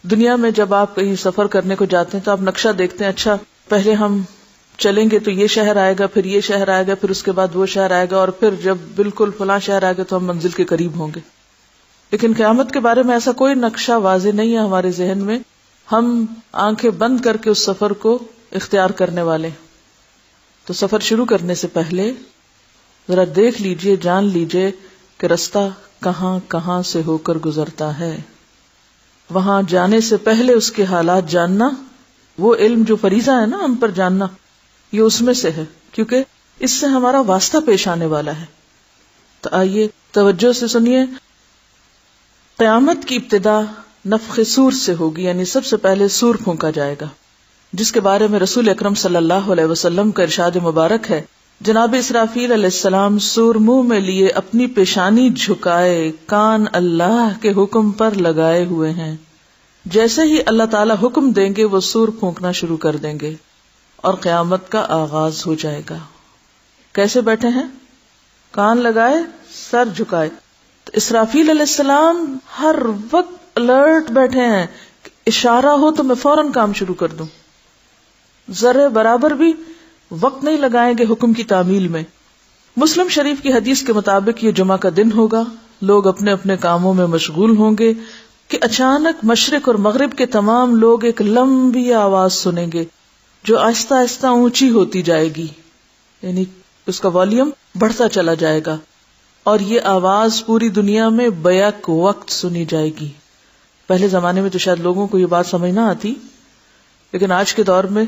دنیا میں جب آپ کہیں سفر کرنے کو جاتے ہیں تو آپ نقشہ دیکھتے ہیں، اچھا پہلے ہم چلیں گے تو یہ شہر آئے گا، پھر یہ شہر آئے گا، پھر اس کے بعد وہ شہر آئے گا، اور پھر جب بالکل فلاں شہر آئے گا تو ہم منزل کے قریب ہوں گے. لیکن قیامت کے بارے میں ایسا کوئی نقشہ واضح نہیں ہے ہمارے ذہن میں. ہم آنکھیں بند کر کے اس سفر کو اختیار کرنے والے. تو سفر شروع کرنے سے پہلے ذرا دیکھ لیجئے، جان لیجئے کہ رستہ کہاں کہاں سے ہو کر گزرتا ہے. وہاں جانے سے پہلے اس کے حالات جاننا، وہ علم جو فریضہ ہے نا ہم پر جاننا، یہ اس میں سے ہے، کیونکہ اس سے ہمارا واسطہ پیش آنے والا ہے. تو آئیے توجہ سے سنیے. قیامت کی ابتدا نفخ صور سے ہوگی، یعنی سب سے پہلے صور پھونکا جائے گا، جس کے بارے میں رسول اکرم صلی اللہ علیہ وسلم کا ارشاد مبارک ہے، جناب اسرافیل علیہ السلام صور منہ میں لیے اپنی پیشانی جھکائے کان اللہ کے حکم پر لگائے ہوئے ہیں. جیسے ہی اللہ تعالی حکم دیں گے وہ صور پھونکنا شروع کر دیں گے اور قیامت کا آغاز ہو جائے گا. کیسے بیٹھے ہیں؟ کان لگائے، سر جھکائے. تو اسرافیل علیہ السلام ہر وقت الرٹ بیٹھے ہیں، اشارہ ہو تو میں فوراً کام شروع کر دوں. ذرے برابر بھی وقت نہیں لگائیں گے حکم کی تعمیل میں. مسلم شریف کی حدیث کے مطابق یہ جمعہ کا دن ہوگا، لوگ اپنے اپنے کاموں میں مشغول ہوں گے کہ اچانک مشرق اور مغرب کے تمام لوگ ایک لمبی آواز سنیں گے جو آہستہ آہستہ اونچی ہوتی جائے گی، یعنی اس کا والیوم بڑھتا چلا جائے گا، اور یہ آواز پوری دنیا میں بیک وقت سنی جائے گی. پہلے زمانے میں تو شاید لوگوں کو یہ بات سمجھ نہ آتی، لیکن آج کے دور میں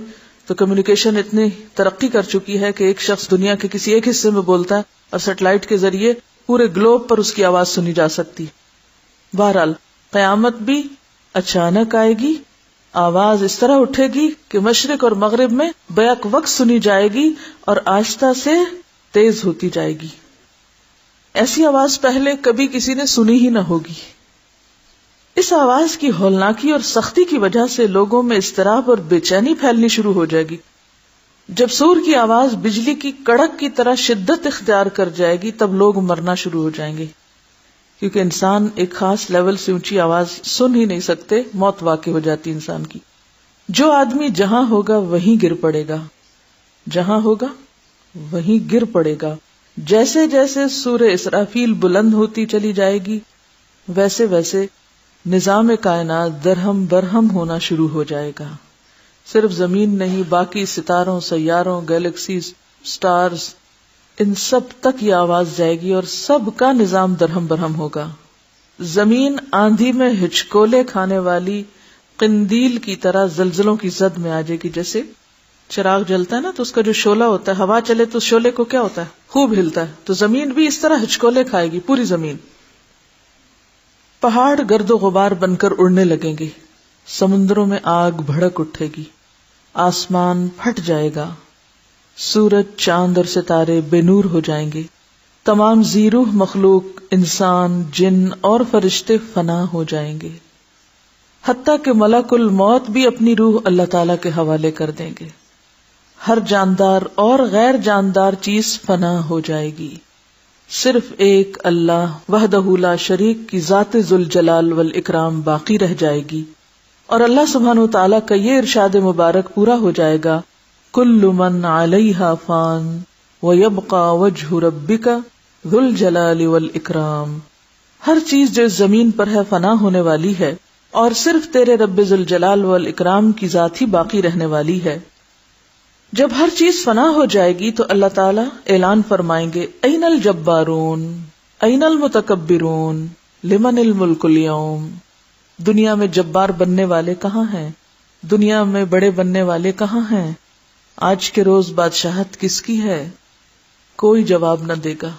تو کمیونیکیشن اتنی ترقی کر چکی ہے کہ ایک شخص دنیا کے کسی ایک حصے میں بولتا ہے اور سیٹلائٹ کے ذریعے پورے گلوب پر اس کی آواز سنی جا سکتی. بہرحال قیامت بھی اچانک آئے گی، آواز اس طرح اٹھے گی کہ مشرق اور مغرب میں بیک وقت سنی جائے گی اور آہستہ سے تیز ہوتی جائے گی. ایسی آواز پہلے کبھی کسی نے سنی ہی نہ ہوگی. اس آواز کی ہولناکی اور سختی کی وجہ سے لوگوں میں اضطراب اور بے چینی پھیلنی شروع ہو جائے گی. جب صور کی آواز بجلی کی کڑک کی طرح شدت اختیار کر جائے گی تب لوگ مرنا شروع ہو جائیں گے، کیونکہ انسان ایک خاص لیول سے اونچی آواز سن ہی نہیں سکتے، موت واقع ہو جاتی انسان کی. جو آدمی جہاں ہوگا وہیں گر پڑے گا، جہاں ہوگا وہیں گر پڑے گا. جیسے جیسے سورہ اسرافیل بلند ہوتی چلی جائے گی ویسے ویسے نظام کائنات درہم برہم ہونا شروع ہو جائے گا. صرف زمین نہیں، باقی ستاروں، سیاروں، گیلیکسیز، سٹارز، ان سب تک یہ آواز جائے گی اور سب کا نظام درہم برہم ہوگا. زمین آندھی میں ہچکولے کھانے والی قندیل کی طرح زلزلوں کی زد میں آ جائے گی. جیسے چراغ جلتا ہے نا تو اس کا جو شعلہ ہوتا ہے، ہوا چلے تو شعلے کو کیا ہوتا ہے؟ خوب ہلتا ہے. تو زمین بھی اس طرح ہچکولے کھائے گی، پوری زمین. پہاڑ گرد و غبار بن کر اڑنے لگیں گے، سمندروں میں آگ بھڑک اٹھے گی، آسمان پھٹ جائے گا، سورج، چاند اور ستارے بے نور ہو جائیں گے، تمام ذی روح مخلوق، انسان، جن اور فرشتے فنا ہو جائیں گے، حتیٰ کہ ملک الموت بھی اپنی روح اللہ تعالی کے حوالے کر دیں گے. ہر جاندار اور غیر جاندار چیز فنا ہو جائے گی، صرف ایک اللہ وحدہ لا شریک کی ذات ذوالجلال والاکرام باقی رہ جائے گی. اور اللہ سبحانہ و تعالیٰ کا یہ ارشاد مبارک پورا ہو جائے گا، کل من علیہا فان ویبقى وجہ ربک ذو الجلال والاکرام. ہر چیز جو اس زمین پر ہے فنا ہونے والی ہے اور صرف تیرے رب ذوالجلال والاکرام کی ذات ہی باقی رہنے والی ہے. جب ہر چیز فنا ہو جائے گی تو اللہ تعالیٰ اعلان فرمائیں گے، این الجبارون این المتکبرون لمن الملک اليوم. دنیا میں جبار بننے والے کہاں ہیں؟ دنیا میں بڑے بننے والے کہاں ہیں؟ آج کے روز بادشاہت کس کی ہے؟ کوئی جواب نہ دے گا.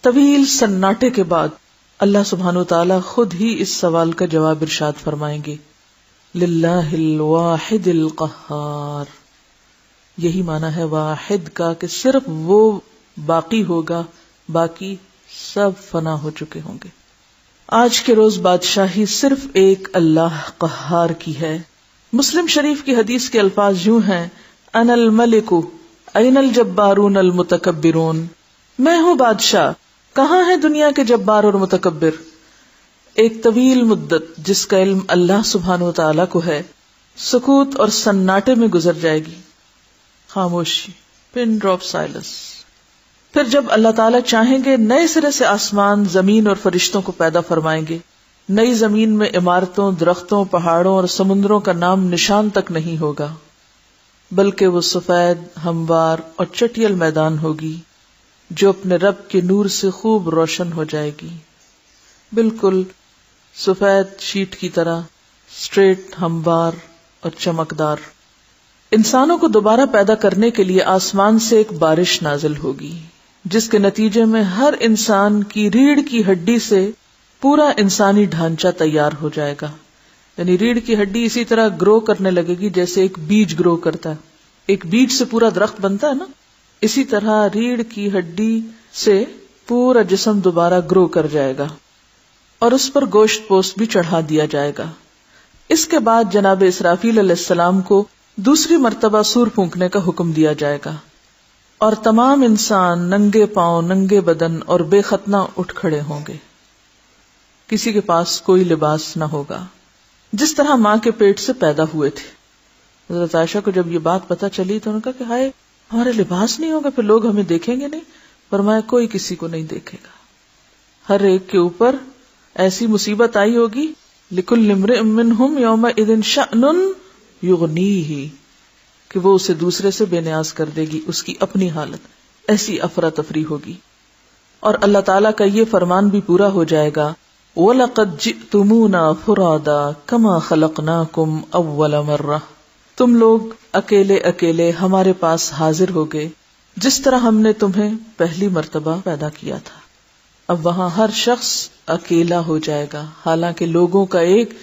طویل سناٹے کے بعد اللہ سبحانہ وتعالی خود ہی اس سوال کا جواب ارشاد فرمائیں گے، للہ الواحد القہار. یہی معنی ہے واحد کا کہ صرف وہ باقی ہوگا، باقی سب فنا ہو چکے ہوں گے. آج کے روز بادشاہی صرف ایک اللہ قہار کی ہے. مسلم شریف کی حدیث کے الفاظ یوں ہیں، انا الملک این الجبارون المتکبرون. میں ہوں بادشاہ، کہاں ہے دنیا کے جبار اور متکبر؟ ایک طویل مدت جس کا علم اللہ سبحانہ و تعالیٰ کو ہے سکوت اور سناٹے میں گزر جائے گی، خاموشی، پن ڈراپ سائلنس. پھر جب اللہ تعالیٰ چاہیں گے نئے سرے سے آسمان، زمین اور فرشتوں کو پیدا فرمائیں گے. نئی زمین میں عمارتوں، درختوں، پہاڑوں اور سمندروں کا نام نشان تک نہیں ہوگا، بلکہ وہ سفید، ہموار اور چٹیل میدان ہوگی جو اپنے رب کے نور سے خوب روشن ہو جائے گی، بالکل سفید شیٹ کی طرح، اسٹریٹ، ہموار اور چمکدار. انسانوں کو دوبارہ پیدا کرنے کے لیے آسمان سے ایک بارش نازل ہوگی جس کے نتیجے میں ہر انسان کی ریڑھ کی ہڈی سے پورا انسانی ڈھانچہ تیار ہو جائے گا. یعنی ریڑھ کی ہڈی اسی طرح گرو کرنے لگے گی جیسے ایک بیج گرو کرتا ہے. ایک بیج سے پورا درخت بنتا ہے نا، اسی طرح ریڑھ کی ہڈی سے پورا جسم دوبارہ گرو کر جائے گا اور اس پر گوشت پوست بھی چڑھا دیا جائے گا. اس کے بعد جناب اسرافیل علیہ السلام کو دوسری مرتبہ سور پھونکنے کا حکم دیا جائے گا اور تمام انسان ننگے پاؤں، ننگے بدن اور بے ختنہ اٹھ کھڑے ہوں گے. کسی کے پاس کوئی لباس نہ ہوگا، جس طرح ماں کے پیٹ سے پیدا ہوئے تھے. حضرت عائشہ کو جب یہ بات پتہ چلی تو انہوں نے کہا کہ ہائے، ہمارے لباس نہیں ہوگا، پھر لوگ ہمیں دیکھیں گے نہیں. فرمایا کوئی کسی کو نہیں دیکھے گا، ہر ایک کے اوپر ایسی مصیبت آئی ہوگی لِكُلِّ امْرِئٍ مِّنْهُمْ يَوْمَئِذٍ شَأْنٌ يُغْنِيهِ کہ وہ اسے دوسرے سے بے نیاز کر دے گی، اس کی اپنی حالت. ایسی افراتفری ہوگی. اور اللہ تعالیٰ کا یہ فرمان بھی پورا ہو جائے گا وَلَقَدْ جِئْتُمُونَا فُرَادًا كَمَا خَلَقْنَاكُمْ أَوَّلَ مَرَّةٍ تم لوگ اکیلے اکیلے ہمارے پاس حاضر ہو گئے جس طرح ہم نے تمہیں پہلی مرتبہ پیدا کیا تھا. اب وہاں ہر شخص اکیلا ہو جائے گا، حالانکہ لوگوں کا ایک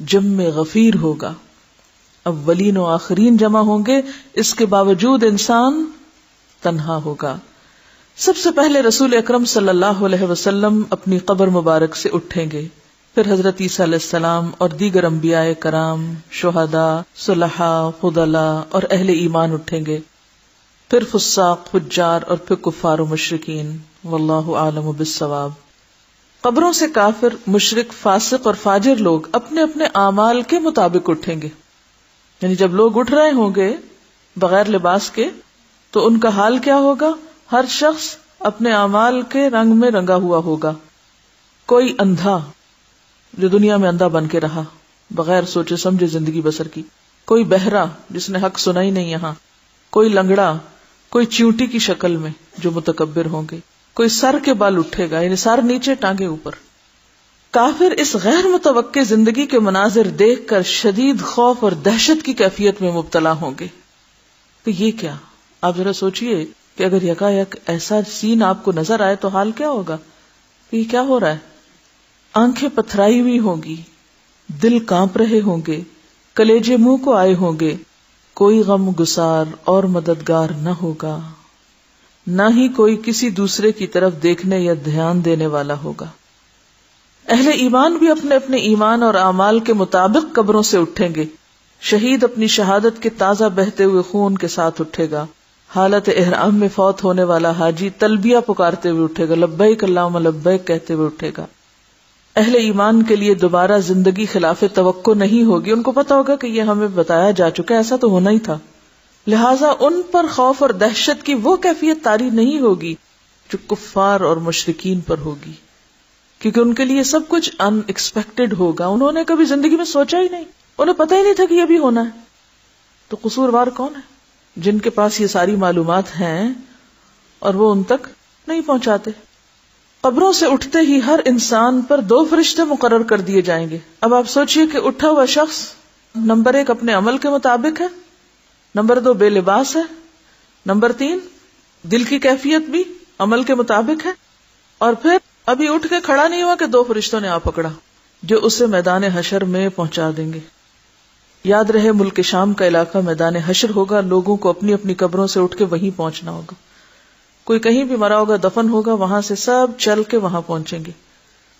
جم غفیر ہوگا. اولین و آخرین جمع ہوں گے، اس کے باوجود انسان تنہا ہوگا. سب سے پہلے رسول اکرم صلی اللہ علیہ وسلم اپنی قبر مبارک سے اٹھیں گے، پھر حضرت عیسیٰ علیہ السلام اور دیگر انبیاء کرام، شہداء، صلحاء، فضلاء اور اہل ایمان اٹھیں گے، پھر فساق، فجار اور پھر کفار و مشرکین. واللہ اعلم بالصواب. قبروں سے کافر، مشرک، فاسق اور فاجر لوگ اپنے اپنے اعمال کے مطابق اٹھیں گے. یعنی جب لوگ اٹھ رہے ہوں گے بغیر لباس کے تو ان کا حال کیا ہوگا؟ ہر شخص اپنے اعمال کے رنگ میں رنگا ہوا ہوگا. کوئی اندھا جو دنیا میں اندھا بن کے رہا بغیر سوچے سمجھے زندگی بسر کی، کوئی بہرا جس نے حق سنا ہی نہیں یہاں، کوئی لنگڑا، کوئی چیونٹی کی شکل میں جو متکبر ہوں گے، کوئی سر کے بال اٹھے گا، یعنی سر نیچے ٹانگے اوپر. کافر اس غیر متوقع زندگی کے مناظر دیکھ کر شدید خوف اور دہشت کی کیفیت میں مبتلا ہوں گے. تو یہ کیا؟ آپ ذرا سوچئے کہ اگر یکایک ایسا سین آپ کو نظر آئے تو حال کیا ہوگا؟ یہ کیا ہو رہا ہے؟ آنکھیں پتھرائی ہوئی ہوں گی، دل کانپ رہے ہوں گے، کلیجے منہ کو آئے ہوں گے. کوئی غم گسار اور مددگار نہ ہوگا، نہ ہی کوئی کسی دوسرے کی طرف دیکھنے یا دھیان دینے والا ہوگا. اہل ایمان بھی اپنے اپنے ایمان اور اعمال کے مطابق قبروں سے اٹھیں گے. شہید اپنی شہادت کے تازہ بہتے ہوئے خون کے ساتھ اٹھے گا. حالت احرام میں فوت ہونے والا حاجی تلبیہ پکارتے ہوئے اٹھے گا، لبیک اللہم لبیک کہتے ہوئے اٹھے گا. اہل ایمان کے لیے دوبارہ زندگی خلاف توقع نہیں ہوگی. ان کو پتا ہوگا کہ یہ ہمیں بتایا جا چکا ہے، ایسا تو ہونا ہی تھا. لہٰذا ان پر خوف اور دہشت کی وہ کیفیت طاری نہیں ہوگی جو کفار اور مشرکین پر ہوگی، کیونکہ ان کے لیے سب کچھ ان ایکسپیکٹڈ ہوگا. انہوں نے کبھی زندگی میں سوچا ہی نہیں، انہیں پتہ ہی نہیں تھا کہ یہ بھی ہونا ہے. تو قصوروار کون ہے؟ جن کے پاس یہ ساری معلومات ہیں اور وہ ان تک نہیں پہنچاتے. قبروں سے اٹھتے ہی ہر انسان پر 2 فرشتے مقرر کر دیے جائیں گے. اب آپ سوچئے کہ اٹھا ہوا شخص نمبر 1 اپنے عمل کے مطابق ہے، نمبر 2 بے لباس ہے، نمبر 3 دل کی کیفیت بھی عمل کے مطابق ہے، اور پھر ابھی اٹھ کے کھڑا نہیں ہوا کہ 2 فرشتوں نے آ پکڑا جو اسے میدان حشر میں پہنچا دیں گے. یاد رہے ملک شام کا علاقہ میدان حشر ہوگا. لوگوں کو اپنی اپنی قبروں سے اٹھ کے وہیں پہنچنا ہوگا. کوئی کہیں بھی مرا ہوگا دفن ہوگا، وہاں سے سب چل کے وہاں پہنچیں گے.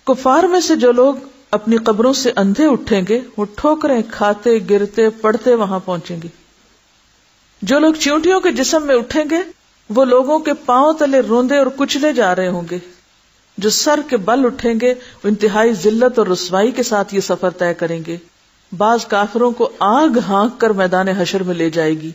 کفار میں سے جو لوگ اپنی قبروں سے اندھے اٹھیں گے وہ ٹھوکریں کھاتے گرتے پڑتے وہاں پہنچیں گے. جو لوگ چیونٹیوں کے جسم میں اٹھیں گے وہ لوگوں کے پاؤں تلے روندے اور کچلے جا رہے ہوں گے. جو سر کے بل اٹھیں گے وہ انتہائی ذلت اور رسوائی کے ساتھ یہ سفر طے کریں گے. بعض کافروں کو آگ ہانک کر میدان حشر میں لے جائے گی.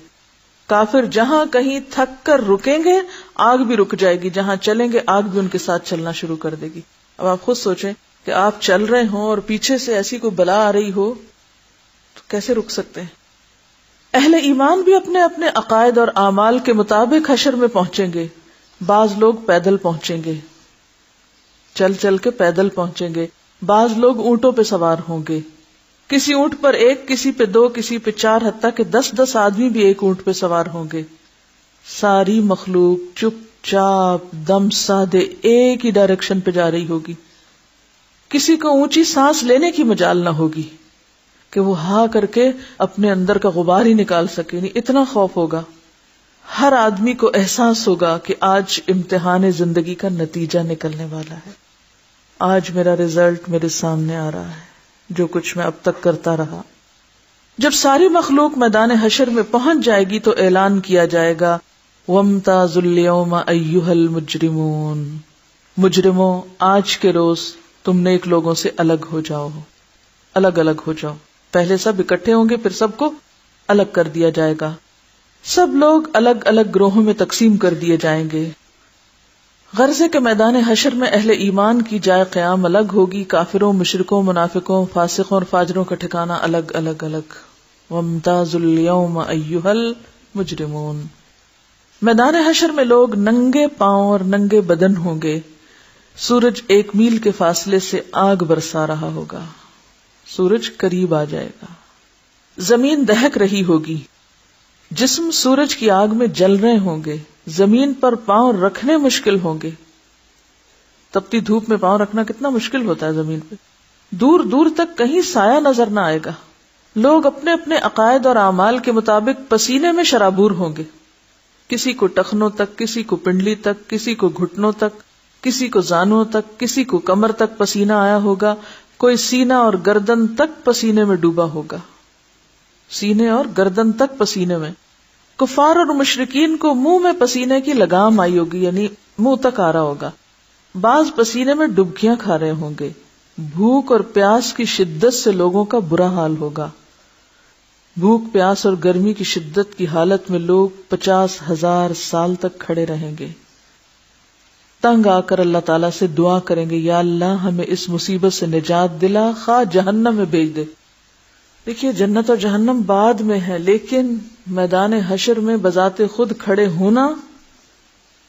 کافر جہاں کہیں تھک کر رکیں گے آگ بھی رک جائے گی، جہاں چلیں گے آگ بھی ان کے ساتھ چلنا شروع کر دے گی. اب آپ خود سوچیں کہ آپ چل رہے ہوں اور پیچھے سے ایسی کوئی بلا آ رہی ہو تو کیسے رک سکتے ہیں؟ اہل ایمان بھی اپنے اپنے عقائد اور اعمال کے مطابق حشر میں پہنچیں گے. بعض لوگ پیدل پہنچیں گے، چل چل کے پیدل پہنچیں گے. بعض لوگ اونٹوں پہ سوار ہوں گے، کسی اونٹ پر ایک، کسی پہ دو، کسی پہ چار، حتیٰ کہ 10 آدمی بھی ایک اونٹ پہ سوار ہوں گے. ساری مخلوق چپ چاپ دم سادے ایک ہی ڈائریکشن پہ جا رہی ہوگی. کسی کو اونچی سانس لینے کی مجال نہ ہوگی کہ وہ ہا کر کے اپنے اندر کا غبار ہی نکال سکے. نہیں، اتنا خوف ہوگا. ہر آدمی کو احساس ہوگا کہ آج امتحان زندگی کا نتیجہ نکلنے والا ہے، آج میرا رزلٹ میرے سامنے آ رہا ہے، جو کچھ میں اب تک کرتا رہا. جب ساری مخلوق میدان حشر میں پہنچ جائے گی تو اعلان کیا جائے گا وَامْتَازُوا الْيَوْمَ أَيُّهَا الْمُجْرِمُونَ، مجرموں آج کے روز تم نیک لوگوں سے الگ ہو جاؤ، الگ الگ ہو جاؤ. پہلے سب اکٹھے ہوں گے، پھر سب کو الگ کر دیا جائے گا. سب لوگ الگ الگ گروہوں میں تقسیم کر دیے جائیں گے. غرضے کے میدان حشر میں اہل ایمان کی جائے قیام الگ ہوگی، کافروں، مشرکوں، منافقوں، فاسقوں اور فاجروں کا ٹھکانہ الگ الگ الگ. وَامْتَازُوا الْيَوْمَ أَيُّهَا الْمُجْرِمُونَ. میدان حشر میں لوگ ننگے پاؤں اور ننگے بدن ہوں گے. سورج 1 میل کے فاصلے سے آگ برسا رہا ہوگا، سورج قریب آ جائے گا. زمین دہک رہی ہوگی، جسم سورج کی آگ میں جل رہے ہوں گے. زمین پر پاؤں رکھنے مشکل ہوں گے. تپتی دھوپ میں پاؤں رکھنا کتنا مشکل ہوتا ہے زمین پہ. دور دور تک کہیں سایہ نظر نہ آئے گا. لوگ اپنے اپنے عقائد اور اعمال کے مطابق پسینے میں شرابور ہوں گے. کسی کو ٹخنوں تک، کسی کو پنڈلی تک، کسی کو گھٹنوں تک، کسی کو زانوں تک، کسی کو کمر تک پسینہ آیا ہوگا. کوئی سینہ اور گردن تک پسینے میں ڈوبا ہوگا، سینے اور گردن تک پسینے میں. کفار اور مشرکین کو منہ میں پسینے کی لگام آئی ہوگی، یعنی منہ تک آ رہا ہوگا. بعض پسینے میں ڈبکیاں کھا رہے ہوں گے. بھوک اور پیاس کی شدت سے لوگوں کا برا حال ہوگا. بھوک، پیاس اور گرمی کی شدت کی حالت میں لوگ 50,000 سال تک کھڑے رہیں گے. تنگ آ کر اللہ تعالیٰ سے دعا کریں گے، یا اللہ ہمیں اس مصیبت سے نجات دلا، خواہ جہنم میں بھیج دے. دیکھیے جنت اور جہنم بعد میں ہے، لیکن میدان حشر میں بذات خود کھڑے ہونا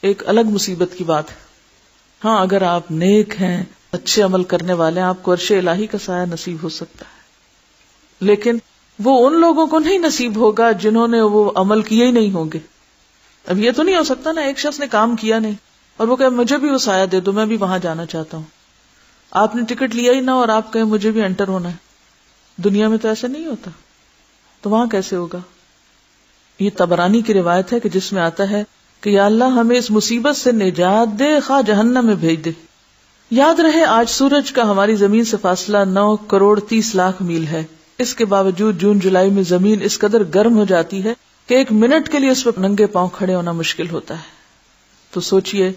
ایک الگ مصیبت کی بات ہے. ہاں اگر آپ نیک ہیں، اچھے عمل کرنے والے ہیں، آپ کو عرش الہی کا سایہ نصیب ہو سکتا ہے، لیکن وہ ان لوگوں کو نہیں نصیب ہوگا جنہوں نے وہ عمل کیے ہی نہیں ہوں گے. اب یہ تو نہیں ہو سکتا نا ایک شخص نے کام کیا نہیں اور وہ کہ مجھے بھی وہ سایہ دے دو، میں بھی وہاں جانا چاہتا ہوں. آپ نے ٹکٹ لیا ہی نہ اور آپ کہیں مجھے بھی انٹر ہونا ہے. دنیا میں تو ایسا نہیں ہوتا، تو وہاں کیسے ہوگا؟ یہ طبرانی کی روایت ہے کہ جس میں آتا ہے کہ یا اللہ ہمیں اس مصیبت سے نجات دے، خواہ جہنم میں بھیج دے. یاد رہے آج سورج کا ہماری زمین سے فاصلہ 9,30,00,000 میل ہے. اس کے باوجود جون جولائی میں زمین اس قدر گرم ہو جاتی ہے کہ 1 منٹ کے لیے اس پر ننگے پاؤں کھڑے ہونا مشکل ہوتا ہے. تو سوچئے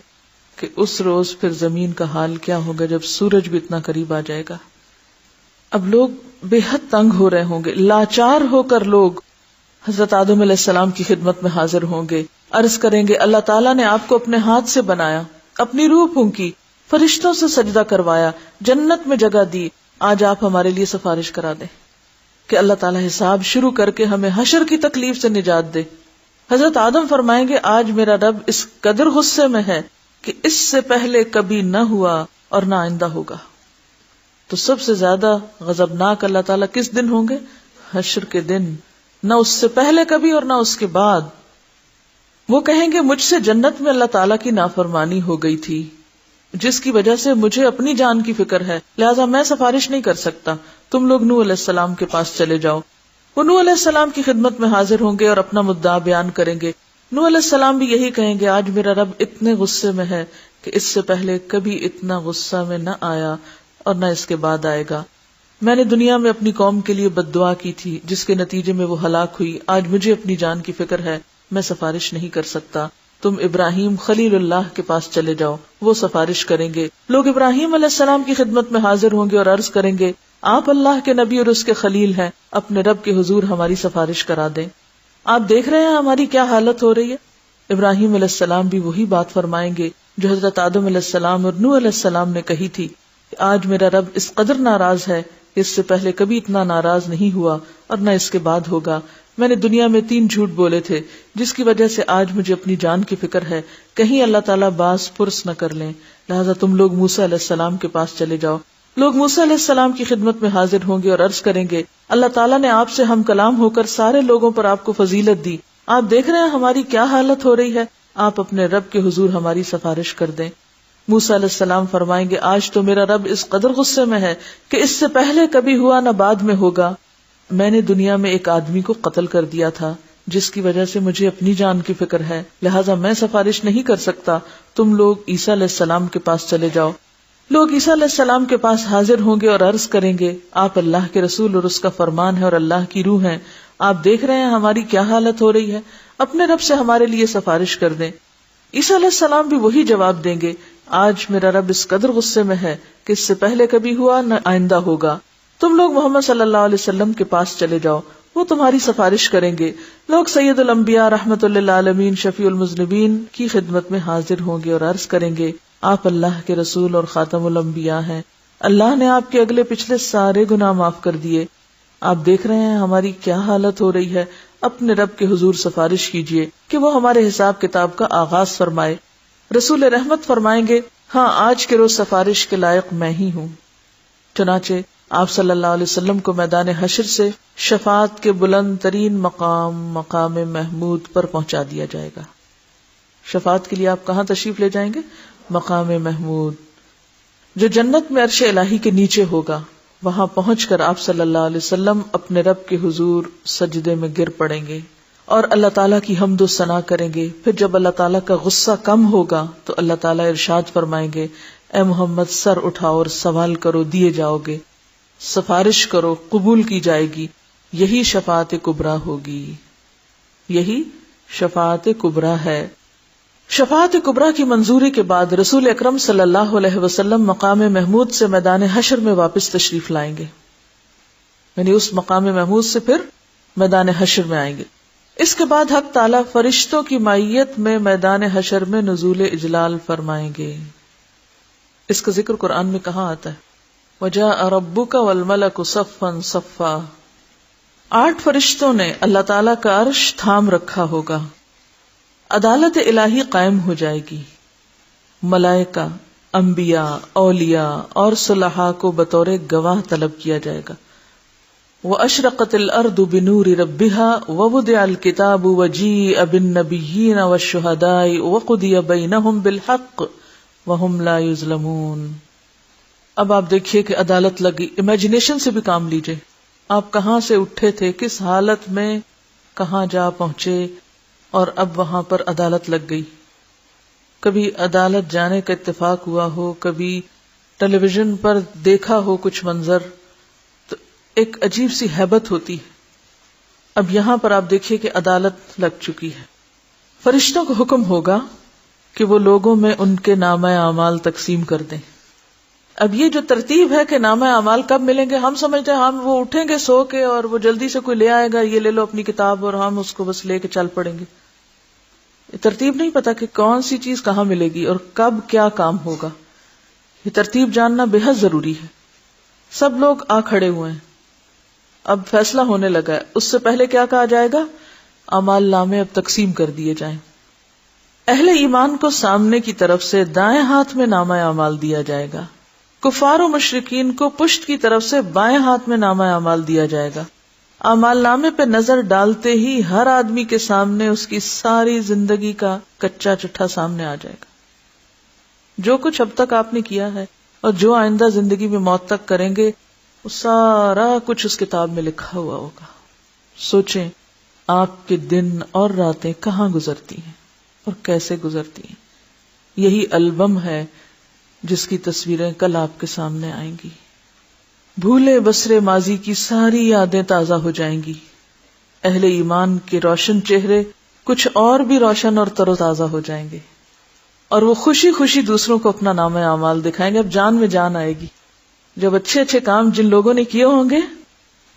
کہ اس روز پھر زمین کا حال کیا ہوگا جب سورج بھی اتنا قریب آ جائے گا. اب لوگ بے حد تنگ ہو رہے ہوں گے. لاچار ہو کر لوگ حضرت آدم علیہ السلام کی خدمت میں حاضر ہوں گے. عرض کریں گے اللہ تعالیٰ نے آپ کو اپنے ہاتھ سے بنایا، اپنی روح پھونکی، فرشتوں سے سجدہ کروایا، جنت میں جگہ دی. آج آپ ہمارے لیے سفارش کرا دیں کہ اللہ تعالیٰ حساب شروع کر کے ہمیں حشر کی تکلیف سے نجات دے. حضرت آدم فرمائیں گے آج میرا رب اس قدر غصے میں ہے کہ اس سے پہلے کبھی نہ ہوا اور نہ آئندہ ہوگا. تو سب سے زیادہ غضبناک اللہ تعالیٰ کس دن ہوں گے؟ حشر کے دن. نہ اس سے پہلے کبھی اور نہ اس کے بعد. وہ کہیں گے مجھ سے جنت میں اللہ تعالیٰ کی نافرمانی ہو گئی تھی، جس کی وجہ سے مجھے اپنی جان کی فکر ہے، لہٰذا میں سفارش نہیں کر سکتا. تم لوگ نوح علیہ السلام کے پاس چلے جاؤ. وہ نوح علیہ السلام کی خدمت میں حاضر ہوں گے اور اپنا مدعا بیان کریں گے. نوح علیہ السلام بھی یہی کہیں گے آج میرا رب اتنے غصے میں ہے کہ اس سے پہلے کبھی اتنا غصہ میں نہ آیا اور نہ اس کے بعد آئے گا. میں نے دنیا میں اپنی قوم کے لیے بد دعا کی تھی جس کے نتیجے میں وہ ہلاک ہوئی. آج مجھے اپنی جان کی فکر ہے، میں سفارش نہیں کر سکتا. تم ابراہیم خلیل اللہ کے پاس چلے جاؤ، وہ سفارش کریں گے۔ لوگ ابراہیم علیہ السلام کی خدمت میں حاضر ہوں گے اور عرض کریں گے آپ اللہ کے نبی اور اس کے خلیل ہیں، اپنے رب کے حضور ہماری سفارش کرا دیں۔ آپ دیکھ رہے ہیں ہماری کیا حالت ہو رہی ہے۔ ابراہیم علیہ السلام بھی وہی بات فرمائیں گے جو حضرت آدم علیہ السلام اور نوح علیہ السلام نے کہی تھی کہ آج میرا رب اس قدر ناراض ہے کہ اس سے پہلے کبھی اتنا ناراض نہیں ہوا اور نہ اس کے بعد ہوگا۔ میں نے دنیا میں 3 جھوٹ بولے تھے جس کی وجہ سے آج مجھے اپنی جان کی فکر ہے، کہیں اللہ تعالیٰ باز پرس نہ کر لیں، لہٰذا تم لوگ موسیٰ علیہ السلام کے پاس چلے جاؤ۔ لوگ موسیٰ علیہ السلام کی خدمت میں حاضر ہوں گے اور عرض کریں گے اللہ تعالیٰ نے آپ سے ہم کلام ہو کر سارے لوگوں پر آپ کو فضیلت دی، آپ دیکھ رہے ہیں ہماری کیا حالت ہو رہی ہے، آپ اپنے رب کے حضور ہماری سفارش کر دیں۔ موسیٰ علیہ السلام فرمائیں گے آج تو میرا رب اس قدر غصے میں ہے کہ اس سے پہلے کبھی ہوا نہ بعد میں ہوگا۔ میں نے دنیا میں ایک آدمی کو قتل کر دیا تھا جس کی وجہ سے مجھے اپنی جان کی فکر ہے، لہٰذا میں سفارش نہیں کر سکتا، تم لوگ عیسیٰ علیہ السلام کے پاس چلے جاؤ۔ لوگ عیسیٰ علیہ السلام کے پاس حاضر ہوں گے اور عرض کریں گے آپ اللہ کے رسول اور اس کا فرمان ہے اور اللہ کی روح ہیں، آپ دیکھ رہے ہیں ہماری کیا حالت ہو رہی ہے، اپنے رب سے ہمارے لیے سفارش کر دیں۔ عیسیٰ علیہ السلام بھی وہی جواب دیں گے آج میرا رب اس قدر غصے میں ہے کہ اس سے پہلے کبھی ہوا نہ آئندہ ہوگا، تم لوگ محمد صلی اللہ علیہ وسلم کے پاس چلے جاؤ، وہ تمہاری سفارش کریں گے۔ لوگ سید الانبیاء رحمت للعالمین شفیع المذنبین کی خدمت میں حاضر ہوں گے اور عرض کریں گے آپ اللہ کے رسول اور خاتم الانبیاء ہیں، اللہ نے آپ کے اگلے پچھلے سارے گناہ معاف کر دیے، آپ دیکھ رہے ہیں ہماری کیا حالت ہو رہی ہے، اپنے رب کے حضور سفارش کیجیے کہ وہ ہمارے حساب کتاب کا آغاز فرمائے۔ رسول رحمت فرمائیں گے ہاں آج کے روز سفارش کے لائق میں ہی ہوں۔ چنانچہ آپ صلی اللہ علیہ وسلم کو میدان حشر سے شفاعت کے بلند ترین مقام محمود پر پہنچا دیا جائے گا۔ شفاعت کے لیے آپ کہاں تشریف لے جائیں گے؟ مقام محمود، جو جنت میں عرش الہی کے نیچے ہوگا۔ وہاں پہنچ کر آپ صلی اللہ علیہ وسلم اپنے رب کے حضور سجدے میں گر پڑیں گے اور اللہ تعالیٰ کی حمد و ثنا کریں گے۔ پھر جب اللہ تعالیٰ کا غصہ کم ہوگا تو اللہ تعالیٰ ارشاد فرمائیں گے اے محمد سر اٹھاؤ اور سوال کرو دیے جاؤ گے، سفارش کرو قبول کی جائے گی، یہی شفاعت کبریٰ ہوگی، یہی شفاعت کبریٰ ہے۔ شفاعت کبریٰ کی منظوری کے بعد رسول اکرم صلی اللہ علیہ وسلم مقام محمود سے میدان حشر میں واپس تشریف لائیں گے، یعنی اس مقام محمود سے پھر میدان حشر میں آئیں گے۔ اس کے بعد حق تعالیٰ فرشتوں کی معیت میں میدان حشر میں نزول اجلال فرمائیں گے۔ اس کا ذکر قرآن میں کہاں آتا ہے؟ وَجَاءَ رَبُّكَ وَالْمَلَكُ صَفًّا صَفًّا۔ 8 فرشتوں نے اللہ تعالیٰ کا عرش تھام رکھا ہوگا، عدالت الہی قائم ہو جائے گی، ملائکہ، انبیاء، اولیاء اور صلحاء کو بطور گواہ طلب کیا جائے گا۔ وَأَشْرَقَتِ الْأَرْضُ بِنُورِ رَبِّهَا وَوُضِعَ الْكِتَابُ وَجِيءَ بِالنَّبِيِّينَ وَالشُّهَدَاءِ وَقُضِيَ بَيْنَهُمْ بِالْحَقِّ وَهُمْ لَا يُظْلَمُونَ۔ اب آپ دیکھیے کہ عدالت لگی، امیجنیشن سے بھی کام لیجئے، آپ کہاں سے اٹھے تھے، کس حالت میں کہاں جا پہنچے، اور اب وہاں پر عدالت لگ گئی۔ کبھی عدالت جانے کا اتفاق ہوا ہو، کبھی ٹیلی ویژن پر دیکھا ہو کچھ منظر، تو ایک عجیب سی ہیبت ہوتی ہے۔ اب یہاں پر آپ دیکھیے کہ عدالت لگ چکی ہے، فرشتوں کو حکم ہوگا کہ وہ لوگوں میں ان کے نامہ اعمال تقسیم کر دیں۔ اب یہ جو ترتیب ہے کہ نامہ اعمال کب ملیں گے، ہم سمجھتے ہیں ہم وہ اٹھیں گے سو کے اور وہ جلدی سے کوئی لے آئے گا، یہ لے لو اپنی کتاب، اور ہم اس کو بس لے کے چل پڑیں گے۔ ترتیب نہیں پتا کہ کون سی چیز کہاں ملے گی اور کب کیا کام ہوگا، یہ ترتیب جاننا بے حد ضروری ہے۔ سب لوگ آ کھڑے ہوئے ہیں، اب فیصلہ ہونے لگا ہے۔ اس سے پہلے کیا کہا جائے گا؟ اعمال نامے اب تقسیم کر دیے جائیں۔ اہل ایمان کو سامنے کی طرف سے دائیں ہاتھ میں نامہ اعمال دیا جائے گا، کفار و مشرکین کو پشت کی طرف سے بائیں ہاتھ میں نامہ اعمال دیا جائے گا۔ اعمال نامے پہ نظر ڈالتے ہی ہر آدمی کے سامنے اس کی ساری زندگی کا کچا چٹھا سامنے آ جائے گا، جو کچھ اب تک آپ نے کیا ہے اور جو آئندہ زندگی میں موت تک کریں گے، وہ سارا کچھ اس کتاب میں لکھا ہوا ہوگا۔ سوچیں آپ کے دن اور راتیں کہاں گزرتی ہیں اور کیسے گزرتی ہیں۔ یہی البم ہے جس کی تصویریں کل آپ کے سامنے آئیں گی۔ بھولے بسرے ماضی کی ساری یادیں تازہ ہو جائیں گی۔ اہل ایمان کے روشن چہرے کچھ اور بھی روشن اور تر و تازہ ہو جائیں گے، اور وہ خوشی خوشی دوسروں کو اپنا نامہ اعمال دکھائیں گے. اب جان میں جان آئے گی. جب اچھے اچھے کام جن لوگوں نے کیے ہوں گے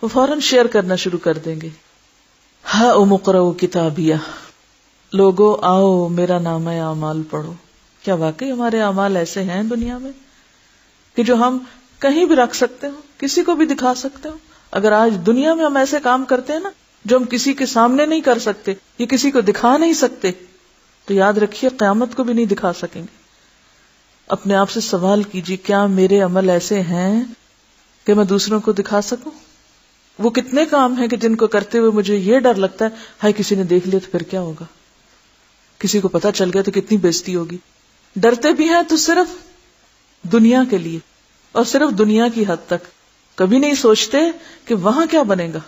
وہ فوراً شیئر کرنا شروع کر دیں گے. ہاں اقرؤ کتابیہ، لوگوں آؤ میرا نامہ اعمال پڑھو. کیا واقعی ہمارے اعمال ایسے ہیں دنیا میں کہ جو ہم کہیں بھی رکھ سکتے ہو، کسی کو بھی دکھا سکتے ہو؟ اگر آج دنیا میں ہم ایسے کام کرتے ہیں نا جو ہم کسی کے سامنے نہیں کر سکتے یا کسی کو دکھا نہیں سکتے، تو یاد رکھیے قیامت کو بھی نہیں دکھا سکیں گے. اپنے آپ سے سوال کیجیے، کیا میرے عمل ایسے ہیں کہ میں دوسروں کو دکھا سکوں؟ وہ کتنے کام ہیں کہ جن کو کرتے ہوئے مجھے یہ ڈر لگتا ہے ہائے کسی نے دیکھ لیا تو پھر کیا ہوگا، کسی کو پتا چل گیا تو کتنی بےزتی ہوگی. ڈرتے بھی ہیں تو صرف دنیا کے لیے اور صرف دنیا کی حد تک، کبھی نہیں سوچتے کہ وہاں کیا بنے گا.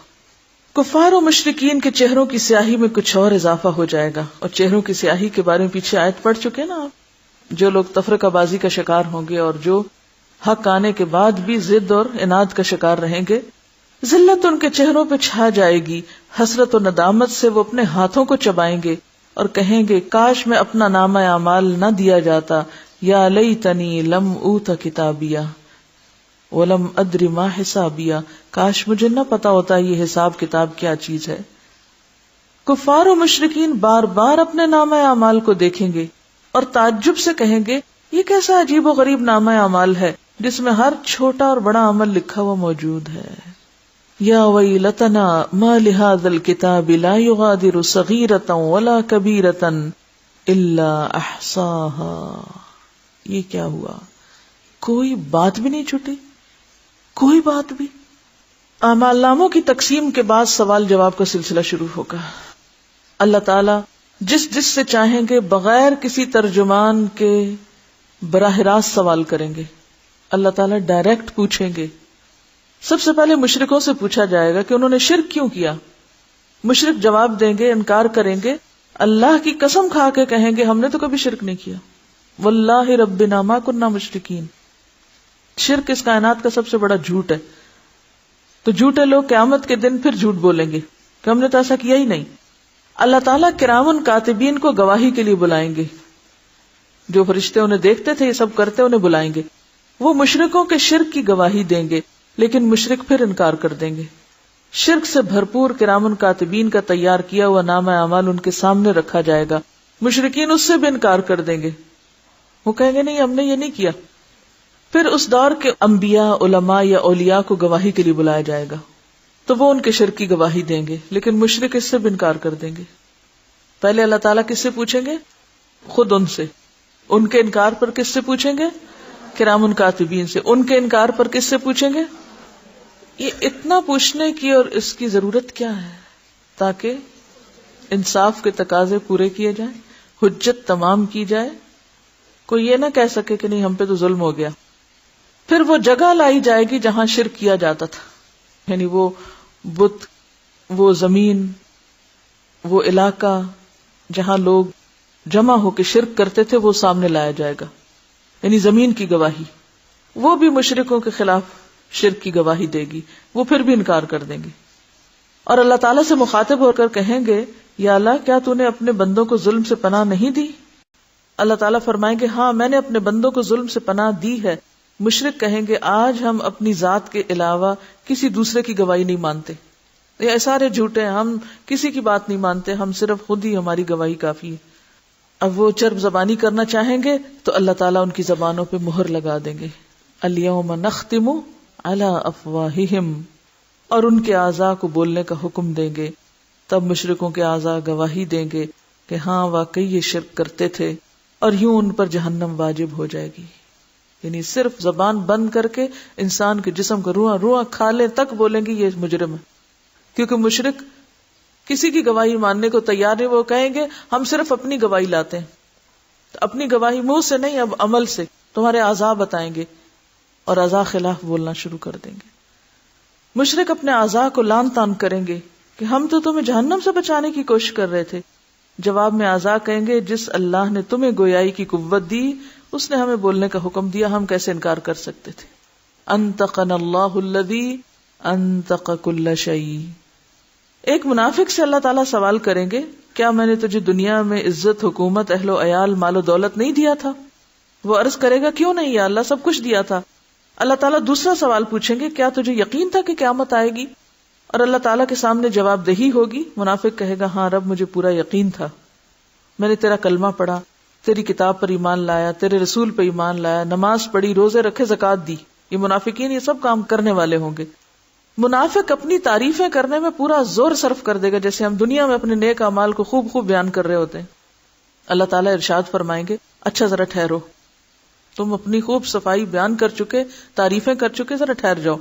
کفار و مشرکین کے چہروں کی سیاہی میں کچھ اور اضافہ ہو جائے گا. اور چہروں کی سیاہی کے بارے میں پیچھے آیت پڑھ چکے نا آپ. جو لوگ تفرقہ بازی کا شکار ہوں گے اور جو حق آنے کے بعد بھی ضد اور عناد کا شکار رہیں گے، ذلت ان کے چہروں پہ چھا جائے گی. حسرت و ندامت سے وہ اپنے ہاتھوں کو چبائیں گے اور کہیں گے کاش میں اپنا نامہ اعمال نہ دیا جاتا. یا لیتنی لم اوت کتابیہ ولم ادر ما حسابیہ، کاش مجھے نہ پتا ہوتا یہ حساب کتاب کیا چیز ہے. کفار و مشرکین بار بار اپنے نامہ اعمال کو دیکھیں گے اور تعجب سے کہیں گے یہ کیسا عجیب و غریب نامہ اعمال ہے جس میں ہر چھوٹا اور بڑا عمل لکھا ہوا موجود ہے. یا ویلتنا ما لہذا الکتاب لا یغادر صغیرۃ ولا کبیرۃ الا احصاها. یہ کیا ہوا؟ کوئی بات بھی نہیں چھٹی، کوئی بات بھی. اعمال ناموں کی تقسیم کے بعد سوال جواب کا سلسلہ شروع ہوگا. اللہ تعالی جس جس سے چاہیں گے بغیر کسی ترجمان کے براہ راست سوال کریں گے. اللہ تعالیٰ ڈائریکٹ پوچھیں گے. سب سے پہلے مشرکوں سے پوچھا جائے گا کہ انہوں نے شرک کیوں کیا. مشرک جواب دیں گے، انکار کریں گے، اللہ کی قسم کھا کے کہیں گے ہم نے تو کبھی شرک نہیں کیا. واللہ ربنا ما کننا مشرکین. شرک اس کائنات کا سب سے بڑا جھوٹ ہے. تو جھوٹے لوگ قیامت کے دن پھر جھوٹ بولیں گے کہ ہم نے تو ایسا کیا ہی نہیں. اللہ تعالیٰ کرام کاتبین کو گواہی کے لیے بلائیں گے. جو فرشتے انہیں دیکھتے تھے یہ سب کرتے انہیں بلائیں گے. وہ مشرکوں کے شرک کی گواہی دیں گے، لیکن مشرک پھر انکار کر دیں گے. شرک سے بھرپور کرام کاتبین کا تیار کیا ہوا نامہ اعمال ان کے سامنے رکھا جائے گا. مشرکین اس سے بھی انکار کر دیں گے، وہ کہیں گے نہیں ہم نے یہ نہیں کیا. پھر اس دور کے انبیاء، علماء یا اولیاء کو گواہی کے لیے بلایا جائے گا تو وہ ان کے شرک کی گواہی دیں گے، لیکن مشرک اس سے بھی انکار کر دیں گے. پہلے اللہ تعالیٰ کس سے پوچھیں گے؟ خود ان سے. ان کے انکار پر کس سے پوچھیں گے؟ کرام کاتبین سے. ان کے انکار پر کس سے پوچھیں گے؟ یہ اتنا پوچھنے کی اور اس کی ضرورت کیا ہے؟ تاکہ انصاف کے تقاضے پورے کیے جائیں، حجت تمام کی جائے، کوئی یہ نہ کہہ سکے کہ نہیں ہم پہ تو ظلم ہو گیا. پھر وہ جگہ لائی جائے گی جہاں شرک کیا جاتا تھا، یعنی وہ بت، وہ زمین، وہ علاقہ جہاں لوگ جمع ہو کے شرک کرتے تھے وہ سامنے لایا جائے گا. یعنی زمین کی گواہی، وہ بھی مشرکوں کے خلاف شرک کی گواہی دے گی، وہ پھر بھی انکار کر دیں گے. اور اللہ تعالیٰ سے مخاطب ہو کر کہیں گے یا اللہ کیا تو نے اپنے بندوں کو ظلم سے پناہ نہیں دی؟ اللہ تعالیٰ فرمائیں گے ہاں میں نے اپنے بندوں کو ظلم سے پناہ دی ہے. مشرک کہیں گے آج ہم اپنی ذات کے علاوہ کسی دوسرے کی گواہی نہیں مانتے، یہ سارے جھوٹے ہیں، ہم کسی کی بات نہیں مانتے، ہم صرف خود ہی ہماری گواہی کافی ہے. اب وہ چرب زبانی کرنا چاہیں گے تو اللہ تعالیٰ ان کی زبانوں پہ مہر لگا دیں گے. الیوم نختم علی افواہہم، اور ان کے اعضاء کو بولنے کا حکم دیں گے. تب مشرکوں کے اعضاء گواہی دیں گے کہ ہاں واقعی یہ شرک کرتے تھے، اور یوں ان پر جہنم واجب ہو جائے گی. یعنی صرف زبان بند کر کے انسان کے جسم کو روحاں روحاں کھا لیں تک بولیں گے یہ مجرم ہے. کیونکہ مشرک کسی کی گواہی ماننے کو تیار نہیں، وہ کہیں گے ہم صرف اپنی گواہی لاتے ہیں. اپنی گواہی منہ سے نہیں، اب عمل سے تمہارے اعضاء بتائیں گے، اور اعضاء خلاف بولنا شروع کر دیں گے. مشرک اپنے اعضاء کو لان تان کریں گے کہ ہم تو تمہیں جہنم سے بچانے کی کوشش کر رہے تھے. جواب میں اعضاء کہیں گے جس اللہ نے تمہیں گویائی کی قوت دی اس نے ہمیں بولنے کا حکم دیا، ہم کیسے انکار کر سکتے تھے. انطقنا اللہ الذی انطق کل شیء. ایک منافق سے اللہ تعالیٰ سوال کریں گے کیا میں نے تجھے دنیا میں عزت، حکومت، اہل و عیال، مال و دولت نہیں دیا تھا؟ وہ عرض کرے گا کیوں نہیں یا اللہ، سب کچھ دیا تھا۔ اللہ تعالیٰ دوسرا سوال پوچھیں گے، کیا تجھے یقین تھا کہ قیامت آئے گی؟ اور اللہ تعالیٰ کے سامنے جواب دہی ہوگی۔ منافق کہے گا ہاں رب، مجھے پورا یقین تھا، میں نے تیرا کلمہ پڑھا، تیری کتاب پر ایمان لایا، تیرے رسول پہ ایمان لایا، نماز پڑھی، روزے رکھے، زکوٰۃ دی۔ یہ منافقین یہ سب کام کرنے والے ہوں گے۔ منافق اپنی تعریفیں کرنے میں پورا زور صرف کر دے گا، جیسے ہم دنیا میں اپنے نیک اعمال کو خوب خوب بیان کر رہے ہوتے ہیں۔ اللہ تعالیٰ ارشاد فرمائیں گے اچھا ذرا ٹھہرو، تم اپنی خوب صفائی بیان کر چکے، تعریفیں کر چکے، ذرا ٹھہر جاؤ،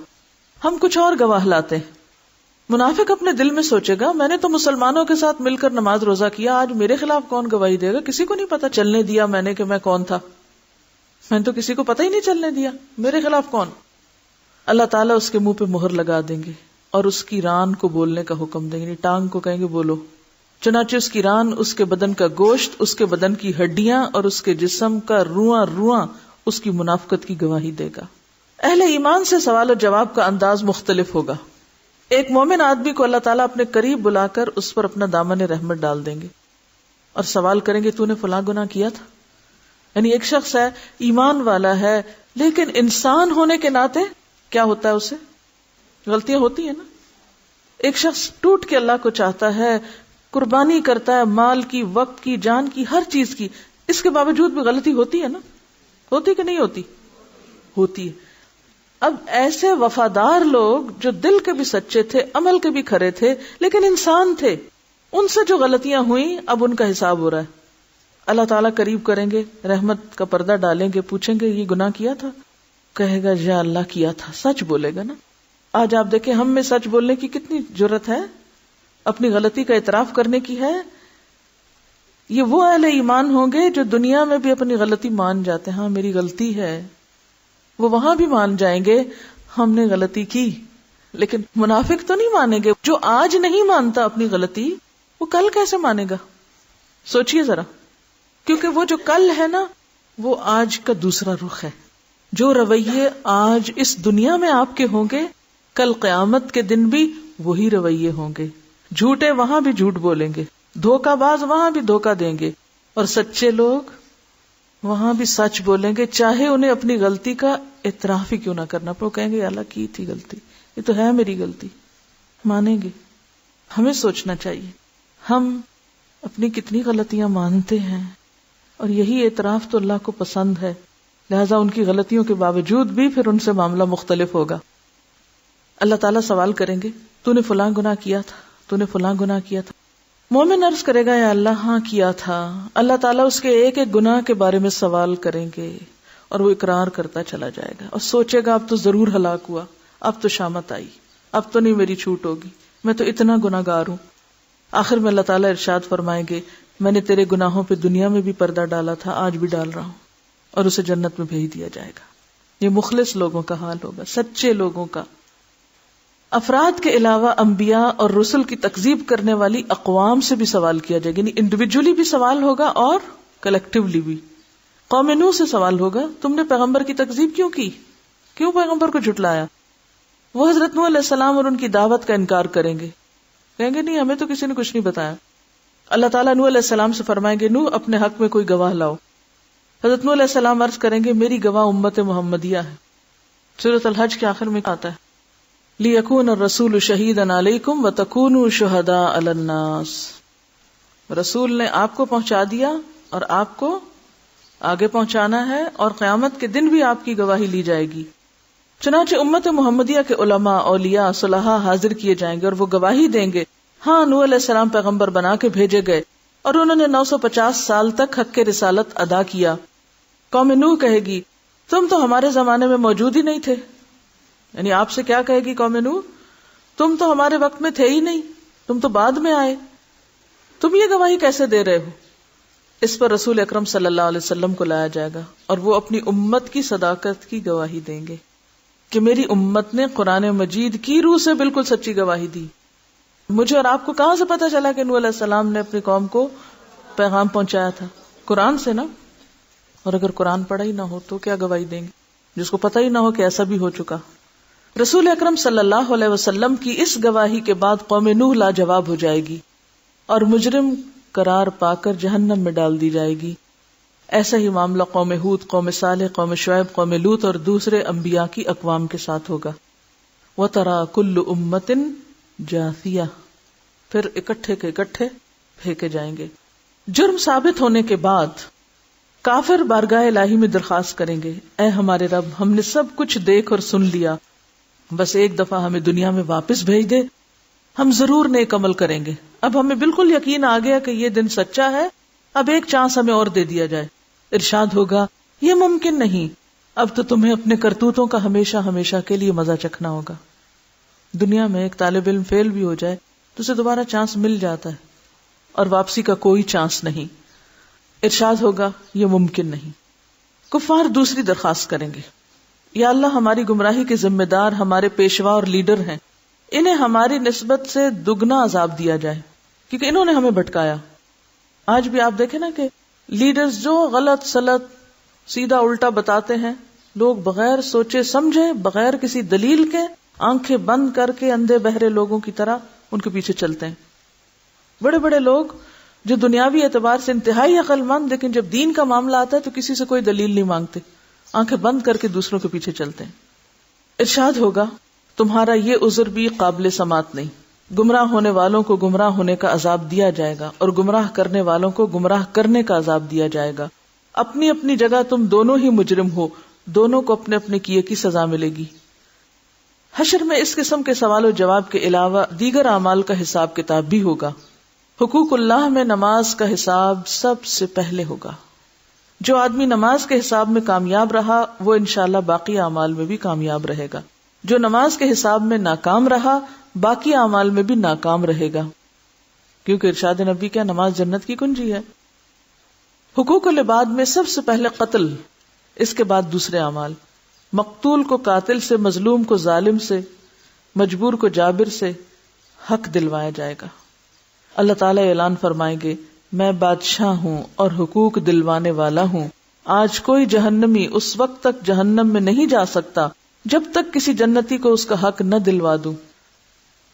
ہم کچھ اور گواہ لاتے ہیں۔ منافق اپنے دل میں سوچے گا میں نے تو مسلمانوں کے ساتھ مل کر نماز روزہ کیا، آج میرے خلاف کون گواہی دے گا؟ کسی کو نہیں پتا چلنے دیا میں نے کہ میں کون تھا، میں نے تو کسی کو پتہ ہی نہیں چلنے دیا، میرے خلاف کون؟ اللہ تعالیٰ اس کے منہ پہ مہر لگا دیں گے اور اس کی ران کو بولنے کا حکم دیں گے، یعنی ٹانگ کو کہیں گے بولو۔ چنانچہ اس کی ران، اس کے بدن کا گوشت، اس کے بدن کی ہڈیاں اور اس کے جسم کا رواں رواں اس کی منافقت کی گواہی دے گا۔ اہل ایمان سے سوال و جواب کا انداز مختلف ہوگا۔ ایک مومن آدمی کو اللہ تعالیٰ اپنے قریب بلا کر اس پر اپنا دامن رحمت ڈال دیں گے اور سوال کریں گے تو نے فلاں گناہ کیا تھا؟ یعنی ایک شخص ہے، ایمان والا ہے، لیکن انسان ہونے کے ناطے کیا ہوتا ہے، اسے غلطیاں ہوتی ہیں نا۔ ایک شخص ٹوٹ کے اللہ کو چاہتا ہے، قربانی کرتا ہے، مال کی، وقت کی، جان کی، ہر چیز کی، اس کے باوجود بھی غلطی ہوتی ہے نا، ہوتی کہ نہیں ہوتی؟ ہوتی ہے۔ اب ایسے وفادار لوگ جو دل کے بھی سچے تھے، عمل کے بھی کھرے تھے، لیکن انسان تھے، ان سے جو غلطیاں ہوئیں اب ان کا حساب ہو رہا ہے۔ اللہ تعالیٰ قریب کریں گے، رحمت کا پردہ ڈالیں گے، پوچھیں گے یہ گناہ کیا تھا؟ کہے گا یا اللہ کیا تھا، سچ بولے گا نا۔ آج آپ دیکھیں ہم میں سچ بولنے کی کتنی جرت ہے، اپنی غلطی کا اعتراف کرنے کی ہے۔ یہ وہ اہل ایمان ہوں گے جو دنیا میں بھی اپنی غلطی مان جاتے ہیں، ہاں میری غلطی ہے، وہ وہاں بھی مان جائیں گے ہم نے غلطی کی۔ لیکن منافق تو نہیں مانیں گے، جو آج نہیں مانتا اپنی غلطی وہ کل کیسے مانے گا؟ سوچئے ذرا، کیونکہ وہ جو کل ہے نا وہ آج کا دوسرا رخ ہے۔ جو رویے آج اس دنیا میں آپ کے ہوں گے، کل قیامت کے دن بھی وہی رویے ہوں گے۔ جھوٹے وہاں بھی جھوٹ بولیں گے، دھوکہ باز وہاں بھی دھوکہ دیں گے، اور سچے لوگ وہاں بھی سچ بولیں گے، چاہے انہیں اپنی غلطی کا اعتراف ہی کیوں نہ کرنا پڑے۔ وہ کہیں گے اللہ کی تھی غلطی، یہ تو ہے میری غلطی، مانیں گے۔ ہمیں سوچنا چاہیے ہم اپنی کتنی غلطیاں مانتے ہیں، اور یہی اعتراف تو اللہ کو پسند ہے، لہذا ان کی غلطیوں کے باوجود بھی پھر ان سے معاملہ مختلف ہوگا۔ اللہ تعالیٰ سوال کریں گے تو نے فلاں گناہ کیا تھا، تو نے فلاں گناہ کیا تھا؟ مومن عرض کرے گا یا اللہ ہاں کیا تھا۔ اللہ تعالیٰ اس کے ایک ایک گناہ کے بارے میں سوال کریں گے اور وہ اقرار کرتا چلا جائے گا اور سوچے گا اب تو ضرور ہلاک ہوا، اب تو شامت آئی، اب تو نہیں میری چھوٹ ہوگی، میں تو اتنا گناہ گار ہوں۔ آخر میں اللہ تعالیٰ ارشاد فرمائیں گے میں نے تیرے گناہوں پہ دنیا میں بھی پردہ ڈالا تھا، آج بھی ڈال رہا ہوں، اور اسے جنت میں بھیج دیا جائے گا۔ یہ مخلص لوگوں کا حال ہوگا، سچے لوگوں کا۔ افراد کے علاوہ انبیاء اور رسل کی تکذیب کرنے والی اقوام سے بھی سوال کیا جائے گا، یعنی انڈیویجولی بھی سوال ہوگا اور کلیکٹیولی بھی۔ قوم نوح سے سوال ہوگا تم نے پیغمبر کی تکذیب کیوں کی، کیوں پیغمبر کو جھٹلایا؟ وہ حضرت نوح علیہ السلام اور ان کی دعوت کا انکار کریں گے، کہیں گے نہیں ہمیں تو کسی نے کچھ نہیں بتایا۔ اللہ تعالیٰ نوح علیہ السلام سے فرمائیں گے نوح اپنے حق میں کوئی گواہ لاؤ۔ حضرت نوح علیہ السلام عرض کریں گے میری گواہ امت محمدیہ ہے۔ سورۃ الحج کے آخر میں آتا ہے لِيَكُونَ الرَّسُولُ شَهِيدًا عَلَيْكُمْ وَتَكُونُوا شُهَدَاءَ عَلَى النَّاسِ۔ رسول نے آپ کو پہنچا دیا اور آپ کو آگے پہنچانا ہے، اور قیامت کے دن بھی آپ کی گواہی لی جائے گی۔ چنانچہ امت محمدیہ کے علماء، اولیاء، صلحاء حاضر کیے جائیں گے اور وہ گواہی دیں گے ہاں نوح علیہ السلام پیغمبر بنا کے بھیجے گئے اور انہوں نے 950 سال تک حق کے رسالت ادا کیا۔ قوم نوح کہے گی تم تو ہمارے زمانے میں موجود ہی نہیں تھے، یعنی آپ سے کیا کہے گی قوم نوح، تم تو ہمارے وقت میں تھے ہی نہیں، تم تو بعد میں آئے، تم یہ گواہی کیسے دے رہے ہو؟ اس پر رسول اکرم صلی اللہ علیہ وسلم کو لایا جائے گا اور وہ اپنی امت کی صداقت کی گواہی دیں گے کہ میری امت نے قرآن مجید کی روح سے بالکل سچی گواہی دی۔ مجھے اور آپ کو کہاں سے پتا چلا کہ نوح علیہ السلام نے اپنی قوم کو پیغام پہنچایا تھا؟ قرآن سے نا۔ اور اگر قرآن پڑھا ہی نہ ہو تو کیا گواہی دیں گے جس کو پتہ ہی نہ ہو کہ ایسا بھی ہو چکا؟ رسول اکرم صلی اللہ علیہ وسلم کی اس گواہی کے بعد قوم نوح لاجواب ہو جائے گی اور مجرم قرار پا کر جہنم میں ڈال دی جائے گی۔ ایسا ہی معاملہ قوم ہود، قوم صالح، قوم شعیب، قوم لوط اور دوسرے انبیاء کی اقوام کے ساتھ ہوگا۔ وَتَرَى كُلُّ أُمَّةٍ جَاثِيَةً، پھر اکٹھے کے اکٹھے پھینکے جائیں گے۔ جرم ثابت ہونے کے بعد کافر بارگاہ الہی میں درخواست کریں گے، اے ہمارے رب، ہم نے سب کچھ دیکھ اور سن لیا، بس ایک دفعہ ہمیں دنیا میں واپس بھیج دے، ہم ضرور نیک عمل کریں گے۔ اب ہمیں بالکل یقین آ گیا کہ یہ دن سچا ہے، اب ایک چانس ہمیں اور دے دیا جائے۔ ارشاد ہوگا، یہ ممکن نہیں، اب تو تمہیں اپنے کرتوتوں کا ہمیشہ ہمیشہ کے لیے مزہ چکھنا ہوگا۔ دنیا میں ایک طالب علم فیل بھی ہو جائے تو اسے دوبارہ چانس مل جاتا ہے اور واپسی کا کوئی چانس نہیں۔ ارشاد ہوگا، یہ ممکن نہیں۔ کفار دوسری درخواست کریں گے، یا اللہ، ہماری گمراہی کے ذمہ دار ہمارے پیشوا اور لیڈر ہیں، انہیں ہماری نسبت سے دگنا عذاب دیا جائے کیونکہ انہوں نے ہمیں بھٹکایا۔ آج بھی آپ دیکھیں نا کہ لیڈرز جو غلط سلط سیدھا الٹا بتاتے ہیں، لوگ بغیر سوچے سمجھے، بغیر کسی دلیل کے، آنکھیں بند کر کے اندھے بہرے لوگوں کی طرح ان کے پیچھے چلتے ہیں۔ بڑے بڑے لوگ جو دنیاوی اعتبار سے انتہائی عقل مند، لیکن جب دین کا معاملہ آتا ہے تو کسی سے کوئی دلیل نہیں مانگتے، آنکھیں بند کر کے دوسروں کے پیچھے چلتے ہیں۔ ارشاد ہوگا، تمہارا یہ عذر بھی قابل سماعت نہیں۔ گمراہ ہونے والوں کو گمراہ ہونے کا عذاب دیا جائے گا اور گمراہ کرنے والوں کو گمراہ کرنے کا عذاب دیا جائے گا۔ اپنی اپنی جگہ تم دونوں ہی مجرم ہو، دونوں کو اپنے اپنے کیے کی سزا ملے گی۔ حشر میں اس قسم کے سوال و جواب کے علاوہ دیگر اعمال کا حساب کتاب بھی ہوگا۔ حقوق اللہ میں نماز کا حساب سب سے پہلے ہوگا۔ جو آدمی نماز کے حساب میں کامیاب رہا وہ انشاءاللہ باقی اعمال میں بھی کامیاب رہے گا۔ جو نماز کے حساب میں ناکام رہا باقی اعمال میں بھی ناکام رہے گا، کیونکہ ارشاد نبی کیا، نماز جنت کی کنجی ہے۔ حقوق العباد میں سب سے پہلے قتل، اس کے بعد دوسرے اعمال۔ مقتول کو قاتل سے، مظلوم کو ظالم سے، مجبور کو جابر سے حق دلوایا جائے گا۔ اللہ تعالیٰ اعلان فرمائیں گے، میں بادشاہ ہوں اور حقوق دلوانے والا ہوں۔ آج کوئی جہنمی اس وقت تک جہنم میں نہیں جا سکتا جب تک کسی جنتی کو اس کا حق نہ دلوا دوں،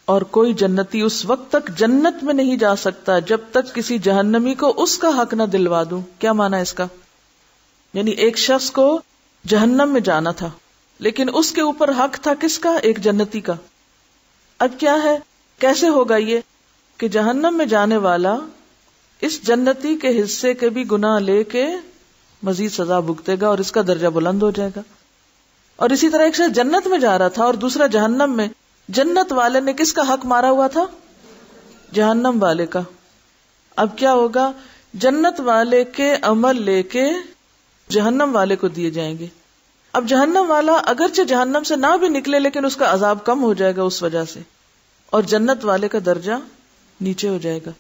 اور کوئی جنتی اس وقت تک جنت میں نہیں جا سکتا جب تک کسی جہنمی کو اس کا حق نہ دلوا دوں۔ کیا معنی اس کا؟ یعنی ایک شخص کو جہنم میں جانا تھا لیکن اس کے اوپر حق تھا کس کا؟ ایک جنتی کا۔ اب کیا ہے، کیسے ہوگا یہ کہ جہنم میں جانے والا اس جنتی کے حصے کے بھی گناہ لے کے مزید سزا بھگتے گا اور اس کا درجہ بلند ہو جائے گا۔ اور اسی طرح ایک شخص جنت میں جا رہا تھا اور دوسرا جہنم میں، جنت والے نے کس کا حق مارا ہوا تھا؟ جہنم والے کا۔ اب کیا ہوگا، جنت والے کے عمل لے کے جہنم والے کو دیے جائیں گے۔ اب جہنم والا اگرچہ جہنم سے نہ بھی نکلے لیکن اس کا عذاب کم ہو جائے گا اس وجہ سے، اور جنت والے کا درجہ نیچے ہو جائے گا۔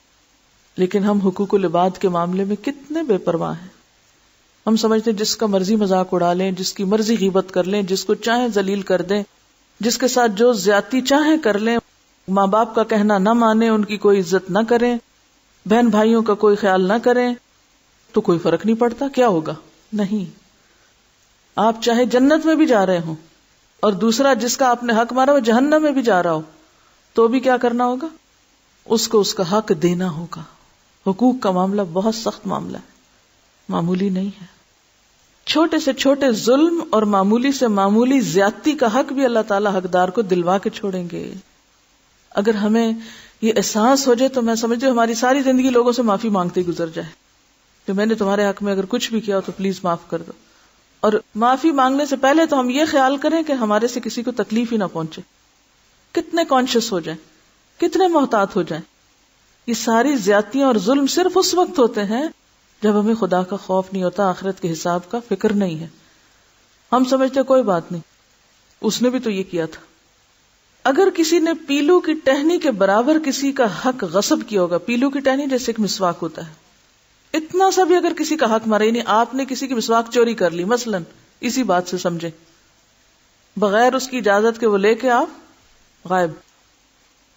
لیکن ہم حقوق العباد کے معاملے میں کتنے بے پرواہ ہیں۔ ہم سمجھتے ہیں جس کا مرضی مذاق اڑا لیں، جس کی مرضی غیبت کر لیں، جس کو چاہیں ذلیل کر دیں، جس کے ساتھ جو زیادتی چاہیں کر لیں، ماں باپ کا کہنا نہ مانیں، ان کی کوئی عزت نہ کریں، بہن بھائیوں کا کوئی خیال نہ کریں، تو کوئی فرق نہیں پڑتا۔ کیا ہوگا؟ نہیں، آپ چاہے جنت میں بھی جا رہے ہوں اور دوسرا جس کا آپ نے حق مارا وہ جہنم میں بھی جا رہا ہو تو بھی کیا کرنا ہوگا؟ اس کو اس کا حق دینا ہوگا۔ حقوق کا معاملہ بہت سخت معاملہ ہے، معمولی نہیں ہے۔ چھوٹے سے چھوٹے ظلم اور معمولی سے معمولی زیادتی کا حق بھی اللہ تعالیٰ حقدار کو دلوا کے چھوڑیں گے۔ اگر ہمیں یہ احساس ہو جائے تو میں سمجھتی ہوں ہماری ساری زندگی لوگوں سے معافی مانگتے گزر جائے کہ میں نے تمہارے حق میں اگر کچھ بھی کیا ہو تو پلیز معاف کر دو، اور معافی مانگنے سے پہلے تو ہم یہ خیال کریں کہ ہمارے سے کسی کو تکلیف ہی نہ پہنچے۔ کتنے کانشیس ہو جائیں، کتنے محتاط ہو جائیں۔ یہ ساری زیادتیاں اور ظلم صرف اس وقت ہوتے ہیں جب ہمیں خدا کا خوف نہیں ہوتا، آخرت کے حساب کا فکر نہیں ہے۔ ہم سمجھتے کوئی بات نہیں، اس نے بھی تو یہ کیا تھا۔ اگر کسی نے پیلو کی ٹہنی کے برابر کسی کا حق غصب کیا ہوگا، پیلو کی ٹہنی جیسے ایک مسواک ہوتا ہے، اتنا سا بھی اگر کسی کا حق مارا، یعنی آپ نے کسی کی مسواک چوری کر لی مثلا، اسی بات سے سمجھے، بغیر اس کی اجازت کے وہ لے کے آپ غائب،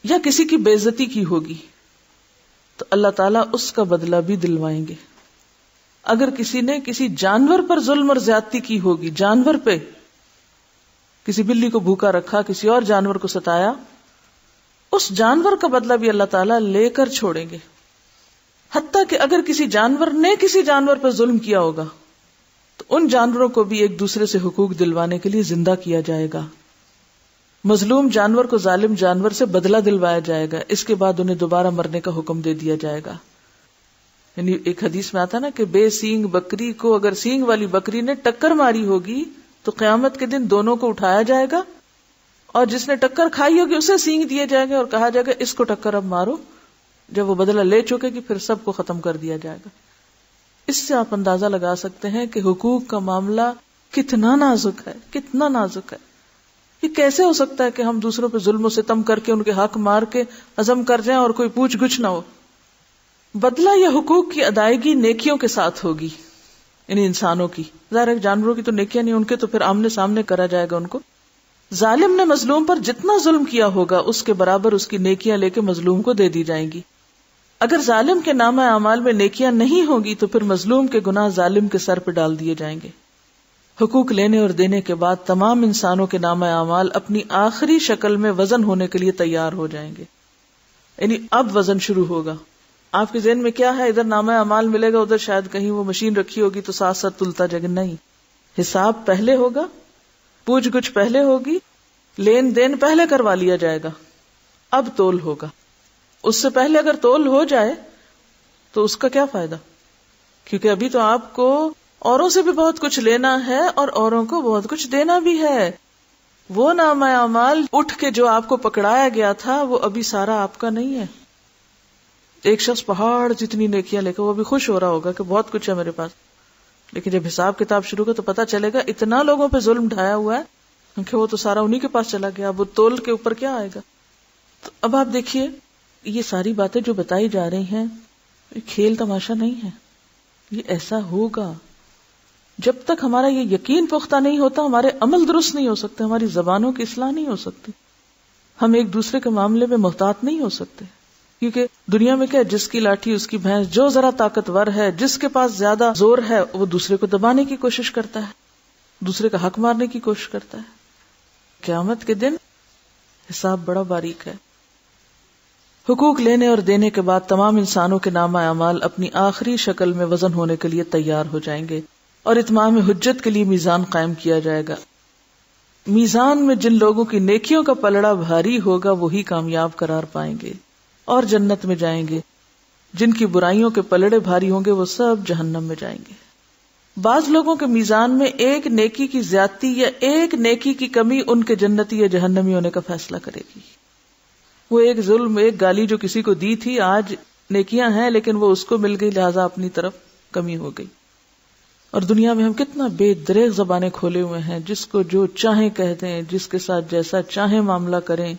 یا کسی کی بے عزتی کی ہوگی تو اللہ تعالیٰ اس کا بدلہ بھی دلوائیں گے۔ اگر کسی نے کسی جانور پر ظلم اور زیادتی کی ہوگی، جانور پہ، کسی بلی کو بھوکا رکھا، کسی اور جانور کو ستایا، اس جانور کا بدلہ بھی اللہ تعالیٰ لے کر چھوڑیں گے۔ حتیٰ کہ اگر کسی جانور نے کسی جانور پر ظلم کیا ہوگا تو ان جانوروں کو بھی ایک دوسرے سے حقوق دلوانے کے لیے زندہ کیا جائے گا. مظلوم جانور کو ظالم جانور سے بدلہ دلوایا جائے گا، اس کے بعد انہیں دوبارہ مرنے کا حکم دے دیا جائے گا. یعنی ایک حدیث میں آتا نا کہ بے سینگ بکری کو اگر سینگ والی بکری نے ٹکر ماری ہوگی تو قیامت کے دن دونوں کو اٹھایا جائے گا، اور جس نے ٹکر کھائی ہوگی اسے سینگ دیے جائیں گے اور کہا جائے گا اس کو ٹکر اب مارو. جب وہ بدلہ لے چکے گی پھر سب کو ختم کر دیا جائے گا. اس سے آپ اندازہ لگا سکتے ہیں کہ حقوق کا معاملہ کتنا نازک ہے، کتنا نازک ہے. یہ کیسے ہو سکتا ہے کہ ہم دوسروں پہ ظلم و ستم کر کے ان کے حق مار کے عزم کر جائیں اور کوئی پوچھ گچھ نہ ہو. بدلہ یا حقوق کی ادائیگی نیکیوں کے ساتھ ہوگی، یعنی انسانوں کی. ظاہر جانوروں کی تو نیکیاں نہیں، ان کے تو پھر آمنے سامنے کرا جائے گا ان کو. ظالم نے مظلوم پر جتنا ظلم کیا ہوگا اس کے برابر اس کی نیکیاں لے کے مظلوم کو دے دی جائیں گی. اگر ظالم کے نامہ اعمال میں نیکیاں نہیں ہوں گی تو پھر مظلوم کے گناہ ظالم کے سر پہ ڈال دیے جائیں گے. حقوق لینے اور دینے کے بعد تمام انسانوں کے نامہ اعمال اپنی آخری شکل میں وزن ہونے کے لیے تیار ہو جائیں گے. یعنی اب وزن شروع ہوگا. آپ کے ذہن میں کیا ہے؟ ادھر نامہ اعمال ملے گا، ادھر شاید کہیں وہ مشین رکھی ہوگی تو ساتھ ساتھ تلتا جائے گا. نہیں، حساب پہلے ہوگا، پوچھ گچھ پہلے ہوگی، لین دین پہلے کروا لیا جائے گا، اب تول ہوگا. اس سے پہلے اگر تول ہو جائے تو اس کا کیا فائدہ؟ کیونکہ ابھی تو آپ کو اوروں سے بھی بہت کچھ لینا ہے اور اوروں کو بہت کچھ دینا بھی ہے. وہ نامہ اعمال اٹھ کے جو آپ کو پکڑایا گیا تھا وہ ابھی سارا آپ کا نہیں ہے. ایک شخص پہاڑ جتنی نیکیاں لے کر وہ بھی خوش ہو رہا ہوگا کہ بہت کچھ ہے میرے پاس، لیکن جب حساب کتاب شروع ہو تو پتا چلے گا اتنا لوگوں پہ ظلم ڈھایا ہوا ہے کیونکہ وہ تو سارا انہی کے پاس چلا گیا. اب وہ تول کے اوپر کیا آئے گا؟ تو اب آپ دیکھیے یہ ساری باتیں جو بتائی جا رہی ہیں یہ کھیل تماشا نہیں ہے، یہ ایسا ہوگا. جب تک ہمارا یہ یقین پختہ نہیں ہوتا ہمارے عمل درست نہیں ہو سکتے، ہماری زبانوں کی اصلاح نہیں ہو سکتی، ہم ایک دوسرے کے معاملے میں محتاط نہیں ہو سکتے. کیونکہ دنیا میں کیا، جس کی لاٹھی اس کی بھینس، جو ذرا طاقتور ہے، جس کے پاس زیادہ زور ہے وہ دوسرے کو دبانے کی کوشش کرتا ہے، دوسرے کا حق مارنے کی کوشش کرتا ہے. قیامت کے دن حساب بڑا باریک ہے. حقوق لینے اور دینے کے بعد تمام انسانوں کے نامہ اعمال اپنی آخری شکل میں وزن ہونے کے لیے تیار ہو جائیں گے اور اتمام حجت کے لیے میزان قائم کیا جائے گا. میزان میں جن لوگوں کی نیکیوں کا پلڑا بھاری ہوگا وہی کامیاب قرار پائیں گے اور جنت میں جائیں گے. جن کی برائیوں کے پلڑے بھاری ہوں گے وہ سب جہنم میں جائیں گے. بعض لوگوں کے میزان میں ایک نیکی کی زیادتی یا ایک نیکی کی کمی ان کے جنتی یا جہنمی ہونے کا فیصلہ کرے گی. وہ ایک ظلم، ایک گالی جو کسی کو دی تھی، آج نیکیاں ہیں لیکن وہ اس کو مل گئی لہذا اپنی طرف کمی ہو گئی. اور دنیا میں ہم کتنا بے دریغ زبانیں کھولے ہوئے ہیں، جس کو جو چاہیں کہہ دیں، جس کے ساتھ جیسا چاہیں معاملہ کریں.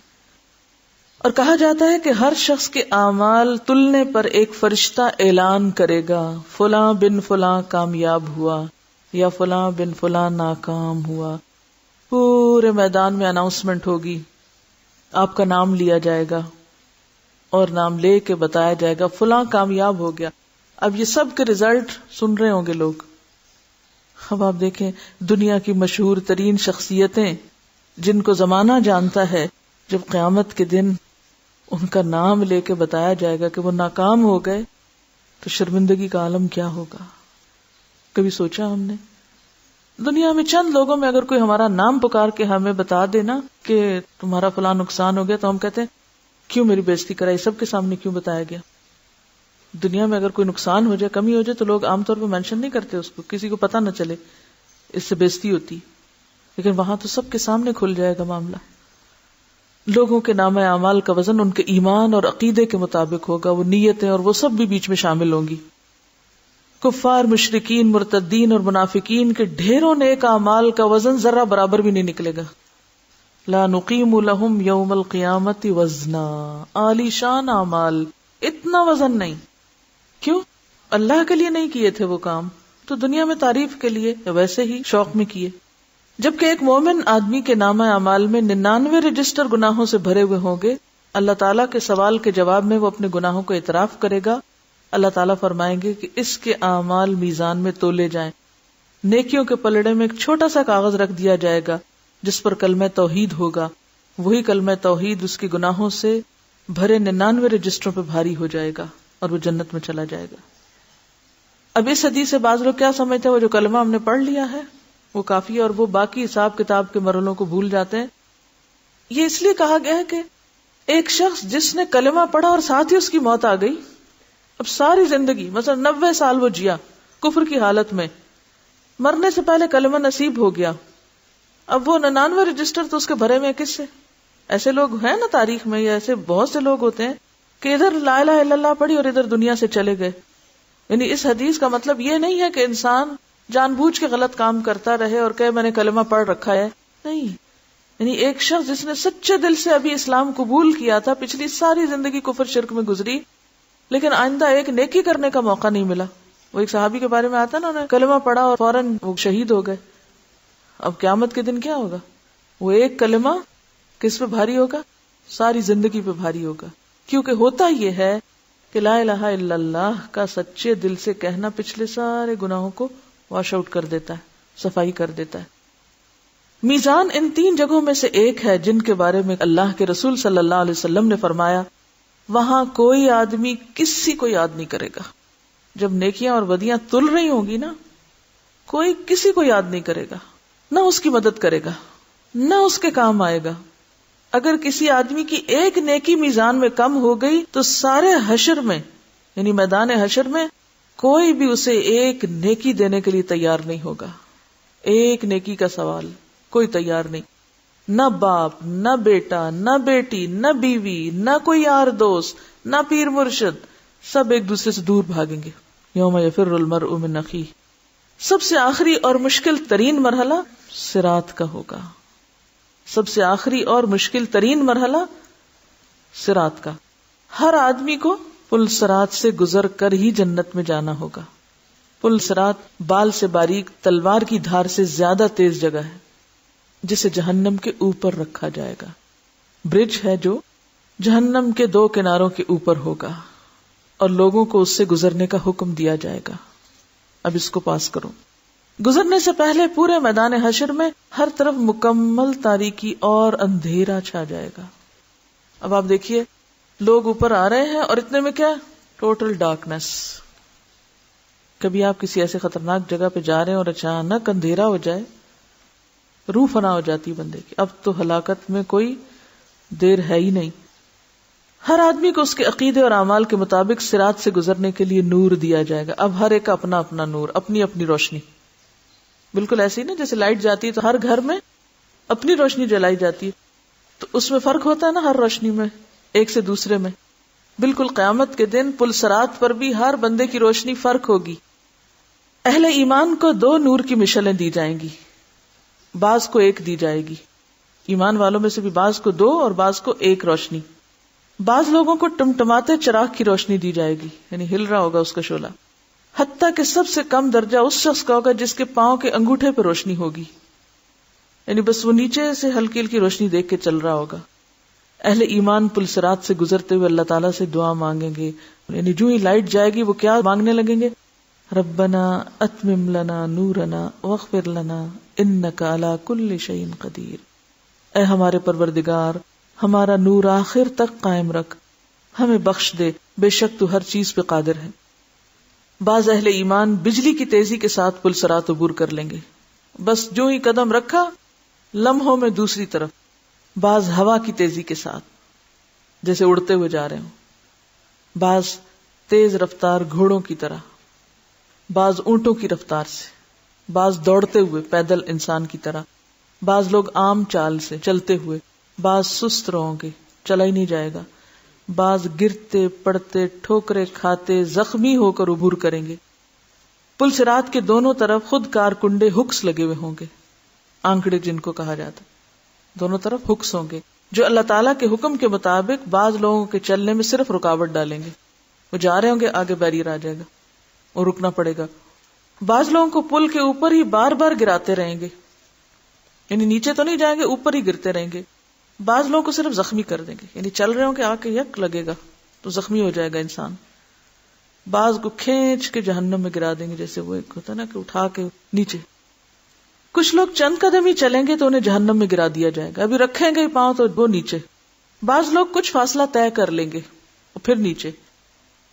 اور کہا جاتا ہے کہ ہر شخص کے اعمال تلنے پر ایک فرشتہ اعلان کرے گا فلاں بن فلاں کامیاب ہوا یا فلاں بن فلاں ناکام ہوا. پورے میدان میں اناؤنسمنٹ ہوگی، آپ کا نام لیا جائے گا اور نام لے کے بتایا جائے گا فلاں کامیاب ہو گیا. اب یہ سب کے ریزلٹ سن رہے ہوں گے لوگ. اب آپ دیکھیں دنیا کی مشہور ترین شخصیتیں جن کو زمانہ جانتا ہے، جب قیامت کے دن ان کا نام لے کے بتایا جائے گا کہ وہ ناکام ہو گئے تو شرمندگی کا عالم کیا ہوگا. کبھی سوچا ہم نے؟ دنیا میں چند لوگوں میں اگر کوئی ہمارا نام پکار کے ہمیں بتا دینا کہ تمہارا فلاں نقصان ہو گیا تو ہم کہتے ہیں کیوں میری بےزتی کرائی، سب کے سامنے کیوں بتایا گیا. دنیا میں اگر کوئی نقصان ہو جائے، کمی ہو جائے تو لوگ عام طور پہ مینشن نہیں کرتے اس کو، کسی کو پتہ نہ چلے، اس سے بےزتی ہوتی. لیکن وہاں تو سب کے سامنے کھل جائے گا معاملہ. لوگوں کے نامہ اعمال کا وزن ان کے ایمان اور عقیدے کے مطابق ہوگا، وہ نیتیں اور وہ سب بھی بیچ میں شامل ہوں گی. کفار، مشرکین، مرتدین اور منافقین کے ڈھیروں نیک اعمال کا وزن ذرہ برابر بھی نہیں نکلے گا. لا نقیم لہم یوم القیامت وزنا. عالی شان اعمال، اتنا وزن نہیں. کیوں؟ اللہ کے لیے نہیں کیے تھے وہ کام، تو دنیا میں تعریف کے لیے یا ویسے ہی شوق میں کیے. جبکہ ایک مومن آدمی کے نامہ اعمال میں 99 رجسٹر گناہوں سے بھرے ہوئے ہوں گے. اللہ تعالیٰ کے سوال کے جواب میں وہ اپنے گناہوں کو اعتراف کرے گا. اللہ تعالیٰ فرمائیں گے کہ اس کے اعمال میزان میں تولے جائیں. نیکیوں کے پلڑے میں ایک چھوٹا سا کاغذ رکھ دیا جائے گا جس پر کلمہ توحید ہوگا. وہی کلمہ توحید اس کے گناہوں سے بھرے 99 رجسٹروں پہ بھاری ہو جائے گا اور وہ جنت میں چلا جائے گا. اب اس حدیث سے بعض لوگ کیا سمجھتے ہیں، وہ جو کلمہ ہم نے پڑھ لیا ہے وہ کافی ہے اور وہ باقی حساب کتاب کے مرحلوں کو بھول جاتے ہیں. یہ اس لیے کہا گیا ہے کہ ایک شخص جس نے کلمہ پڑھا اور ساتھ ہی اس کی موت آ گئی، اب ساری زندگی مثلا 90 سال وہ جیا کفر کی حالت میں، مرنے سے پہلے کلمہ نصیب ہو گیا، اب وہ 99 رجسٹر تو اس کے بھرے میں کس سے؟ ایسے لوگ ہیں نا تاریخ میں، یا ایسے بہت سے لوگ ہوتے ہیں کہ ادھر لا الہ الا اللہ پڑھی اور ادھر دنیا سے چلے گئے. یعنی اس حدیث کا مطلب یہ نہیں ہے کہ انسان جان بوجھ کے غلط کام کرتا رہے اور کہ میں نے کلمہ پڑھ رکھا ہے، نہیں. یعنی ایک شخص جس نے سچے دل سے ابھی اسلام قبول کیا تھا، پچھلی ساری زندگی کفر شرک میں گزری، لیکن آئندہ ایک نیکی کرنے کا موقع نہیں ملا. وہ ایک صحابی کے بارے میں آتا نا، انہوں نے کلمہ پڑھا اور فوراً وہ شہید ہو گئے. اب قیامت کے دن کیا ہوگا؟ وہ ایک کلمہ کس پہ بھاری ہوگا؟ ساری زندگی پہ بھاری ہوگا. کیونکہ ہوتا یہ ہے کہ لا الہ الا اللہ کا سچے دل سے کہنا پچھلے سارے گناہوں کو واش آؤٹ کر دیتا ہے، صفائی کر دیتا ہے. میزان ان 3 جگہوں میں سے ایک ہے جن کے بارے میں اللہ کے رسول صلی اللہ علیہ وسلم نے فرمایا وہاں کوئی آدمی کسی کو یاد نہیں کرے گا. جب نیکیاں اور بدیاں تل رہی ہوں گی نا، کوئی کسی کو یاد نہیں کرے گا، نہ اس کی مدد کرے گا، نہ اس کے کام آئے گا. اگر کسی آدمی کی ایک نیکی میزان میں کم ہو گئی تو سارے حشر میں، یعنی میدان حشر میں، کوئی بھی اسے ایک نیکی دینے کے لیے تیار نہیں ہوگا. ایک نیکی کا سوال کوئی تیار نہیں. نہ باپ، نہ بیٹا، نہ بیٹی، نہ بیوی، نہ کوئی یار دوست، نہ پیر مرشد، سب ایک دوسرے سے دور بھاگیں گے. یوم یفر المرء من اخیہ. سب سے آخری اور مشکل ترین مرحلہ صراط کا ہوگا. سب سے آخری اور مشکل ترین مرحلہ صراط کا. ہر آدمی کو پل صراط سے گزر کر ہی جنت میں جانا ہوگا. پل صراط بال سے باریک تلوار کی دھار سے زیادہ تیز جگہ ہے جسے جہنم کے اوپر رکھا جائے گا. برج ہے جو جہنم کے 2 کناروں کے اوپر ہوگا اور لوگوں کو اس سے گزرنے کا حکم دیا جائے گا. اب اس کو پاس کرو. گزرنے سے پہلے پورے میدان حشر میں ہر طرف مکمل تاریکی اور اندھیرا چھا جائے گا. اب آپ دیکھیے لوگ اوپر آ رہے ہیں اور اتنے میں کیا؟ Total darkness. کبھی آپ کسی ایسے خطرناک جگہ پہ جا رہے ہیں اور اچانک اندھیرا ہو جائے، روح فنا ہو جاتی بندے کی. اب تو ہلاکت میں کوئی دیر ہے ہی نہیں. ہر آدمی کو اس کے عقیدے اور اعمال کے مطابق صراط سے گزرنے کے لیے نور دیا جائے گا. اب ہر ایک اپنا اپنا نور، اپنی اپنی روشنی. بالکل ایسے ہی نا جیسے لائٹ جاتی ہے تو ہر گھر میں اپنی روشنی جلائی جاتی ہے، تو اس میں فرق ہوتا ہے نا ہر روشنی میں ایک سے دوسرے میں. بالکل قیامت کے دن پل صراط پر بھی ہر بندے کی روشنی فرق ہوگی. اہل ایمان کو 2 نور کی مشلیں دی جائیں گی، بعض کو 1 دی جائے گی. ایمان والوں میں سے بھی بعض کو 2 اور بعض کو 1 روشنی. بعض لوگوں کو ٹمٹماتے چراغ کی روشنی دی جائے گی، یعنی ہل رہا ہوگا اس کا شعلہ. حتیٰ کہ سب سے کم درجہ اس شخص کا ہوگا جس کے پاؤں کے انگوٹھے پہ روشنی ہوگی، یعنی بس وہ نیچے سے ہلکی ہلکی روشنی دیکھ کے چل رہا ہوگا. اہل ایمان پل صراط سے گزرتے ہوئے اللہ تعالیٰ سے دعا مانگیں گے، یعنی جو ہی لائٹ جائے گی وہ کیا مانگنے لگیں گے؟ ربنا اتمم لنا نورنا واغفر لنا انک علی کل شیء قدیر. اے ہمارے پروردگار، ہمارا نور آخر تک قائم رکھ، ہمیں بخش دے، بے شک تو ہر چیز پہ قادر ہے. بعض اہل ایمان بجلی کی تیزی کے ساتھ پل صراط عبور کر لیں گے، بس جو ہی قدم رکھا لمحوں میں دوسری طرف. بعض ہوا کی تیزی کے ساتھ جیسے اڑتے ہوئے جا رہے ہوں، بعض تیز رفتار گھوڑوں کی طرح، بعض اونٹوں کی رفتار سے، بعض دوڑتے ہوئے پیدل انسان کی طرح، بعض لوگ عام چال سے چلتے ہوئے، بعض سست رہوں گے، چلا ہی نہیں جائے گا، بعض گرتے پڑتے ٹھوکرے کھاتے زخمی ہو کر عبور کریں گے. پل صراط کے دونوں طرف خود کار کنڈے ہکس لگے ہوئے ہوں گے، آنکڑے جن کو کہا جاتا، دونوں طرف ہکس ہوں گے جو اللہ تعالیٰ کے حکم کے مطابق بعض لوگوں کے چلنے میں صرف رکاوٹ ڈالیں گے. وہ جا رہے ہوں گے، آگے بیریئر آ جائے گا اور رکنا پڑے گا. بعض لوگوں کو پل کے اوپر ہی بار بار گراتے رہیں گے، یعنی نیچے تو نہیں جائیں گے، اوپر ہی گرتے رہیں گے. بعض لوگوں کو صرف زخمی کر دیں گے، یعنی چل رہے ہوں کہ آ کے یک لگے گا تو زخمی ہو جائے گا انسان. بعض کو کھینچ کے جہنم میں گرا دیں گے، جیسے وہ ایک ہوتا ہے نا کہ اٹھا کے نیچے. کچھ لوگ چند قدم ہی چلیں گے تو انہیں جہنم میں گرا دیا جائے گا، ابھی رکھیں گے پاؤں تو وہ نیچے. بعض لوگ کچھ فاصلہ طے کر لیں گے اور پھر نیچے.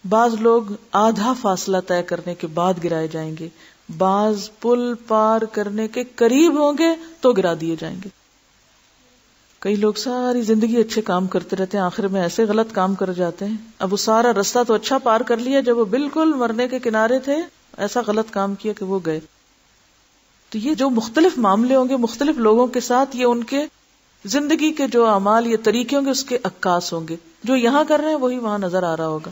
بعض لوگ آدھا فاصلہ طے کرنے کے بعد گرائے جائیں گے، بعض پل پار کرنے کے قریب ہوں گے تو گرا دیے جائیں گے. کئی لوگ ساری زندگی اچھے کام کرتے رہتے ہیں، آخر میں ایسے غلط کام کر جاتے ہیں. اب وہ سارا رستہ تو اچھا پار کر لیا، جب وہ بالکل مرنے کے کنارے تھے ایسا غلط کام کیا کہ وہ گئے. تو یہ جو مختلف معاملے ہوں گے مختلف لوگوں کے ساتھ، یہ ان کے زندگی کے جو اعمال یا طریقے ہوں گے اس کے عکاس ہوں گے. جو یہاں کر رہے ہیں وہی وہاں نظر آ رہا ہوگا.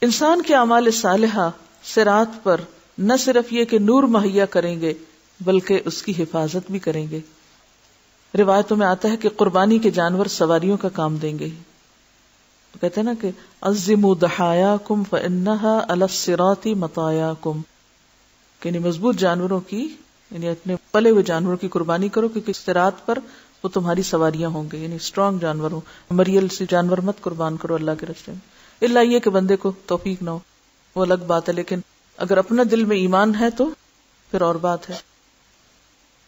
انسان کے اعمال صالحہ صراط پر نہ صرف یہ کہ نور مہیا کریں گے بلکہ اس کی حفاظت بھی کریں گے. روایتوں میں آتا ہے کہ قربانی کے جانور سواریوں کا کام دیں گے. کہتے ہیں نا کہ عظموا ضحایاکم فانھا علی الصراط مطایاکم، یعنی مضبوط جانوروں کی، یعنی اپنے پلے ہوئے جانوروں کی قربانی کرو کیونکہ صراط پر وہ تمہاری سواریاں ہوں گے. یعنی اسٹرانگ جانور ہوں، مریل سی جانور مت قربان کرو اللہ کے راستے میں، الا یہ کہ بندے کو توفیق نہ ہو، وہ الگ بات ہے. لیکن اگر اپنا دل میں ایمان ہے تو پھر اور بات ہے.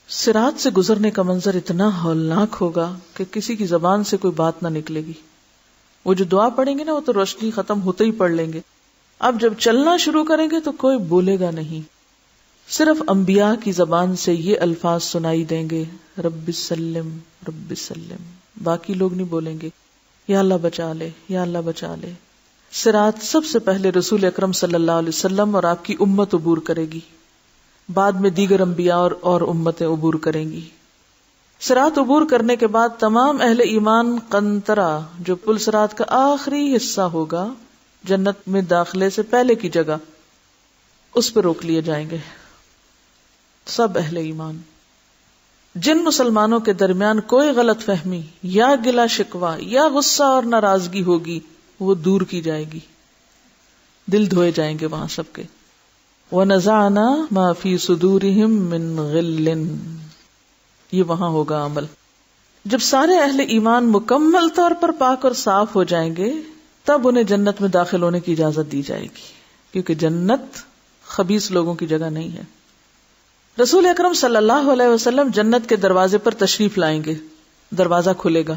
صراط سے گزرنے کا منظر اتنا ہولناک ہوگا کہ کسی کی زبان سے کوئی بات نہ نکلے گی. وہ جو دعا پڑھیں گے نا وہ تو روشنی ختم ہوتے ہی پڑھ لیں گے. اب جب چلنا شروع کریں گے تو کوئی بولے گا نہیں، صرف انبیاء کی زبان سے یہ الفاظ سنائی دیں گے، رب سلم رب سلم. باقی لوگ نہیں بولیں گے یا اللہ بچا لے یا اللہ بچا لے. صراط سب سے پہلے رسول اکرم صلی اللہ علیہ وسلم اور آپ کی امت عبور کرے گی، بعد میں دیگر انبیاء اور امتیں عبور کریں گی. صراط عبور کرنے کے بعد تمام اہل ایمان قنطرہ، جو پل صراط کا آخری حصہ ہوگا جنت میں داخلے سے پہلے کی جگہ، اس پہ روک لیے جائیں گے. سب اہل ایمان. جن مسلمانوں کے درمیان کوئی غلط فہمی یا گلا شکوہ یا غصہ اور ناراضگی ہوگی وہ دور کی جائے گی، دل دھوئے جائیں گے وہاں سب کے. وَنَزَعْنَا مَا فِي صُدُورِهِم مِّن غِلٍّ، یہ وہاں ہوگا عمل. جب سارے اہل ایمان مکمل طور پر پاک اور صاف ہو جائیں گے تب انہیں جنت میں داخل ہونے کی اجازت دی جائے گی، کیونکہ جنت خبیث لوگوں کی جگہ نہیں ہے. رسول اکرم صلی اللہ علیہ وسلم جنت کے دروازے پر تشریف لائیں گے، دروازہ کھلے گا،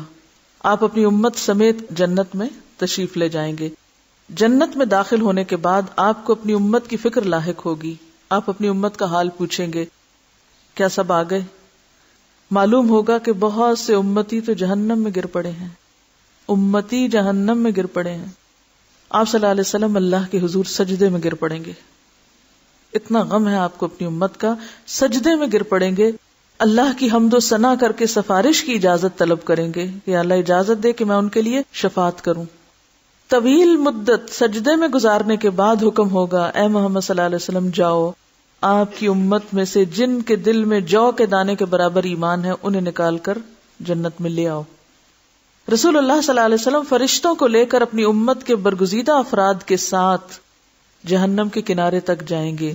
آپ اپنی امت سمیت جنت میں تشریف لے جائیں گے. جنت میں داخل ہونے کے بعد آپ کو اپنی امت کی فکر لاحق ہوگی. آپ اپنی امت کا حال پوچھیں گے، کیا سب آ گئے؟ معلوم ہوگا کہ بہت سے امتی تو جہنم میں گر پڑے ہیں، امتی جہنم میں گر پڑے ہیں. آپ صلی اللہ علیہ وسلم اللہ کے حضور سجدے میں گر پڑیں گے. اتنا غم ہے آپ کو اپنی امت کا، سجدے میں گر پڑیں گے، اللہ کی حمد و ثنا کر کے سفارش کی اجازت طلب کریں گے کہ اللہ اجازت دے کہ میں ان کے لیے شفاعت کروں. طویل مدت سجدے میں گزارنے کے بعد حکم ہوگا، اے محمد صلی اللہ علیہ وسلم جاؤ، آپ کی امت میں سے جن کے دل میں جو کے دانے کے برابر ایمان ہے انہیں نکال کر جنت میں لے آؤ. رسول اللہ صلی اللہ علیہ وسلم فرشتوں کو لے کر اپنی امت کے برگزیدہ افراد کے ساتھ جہنم کے کنارے تک جائیں گے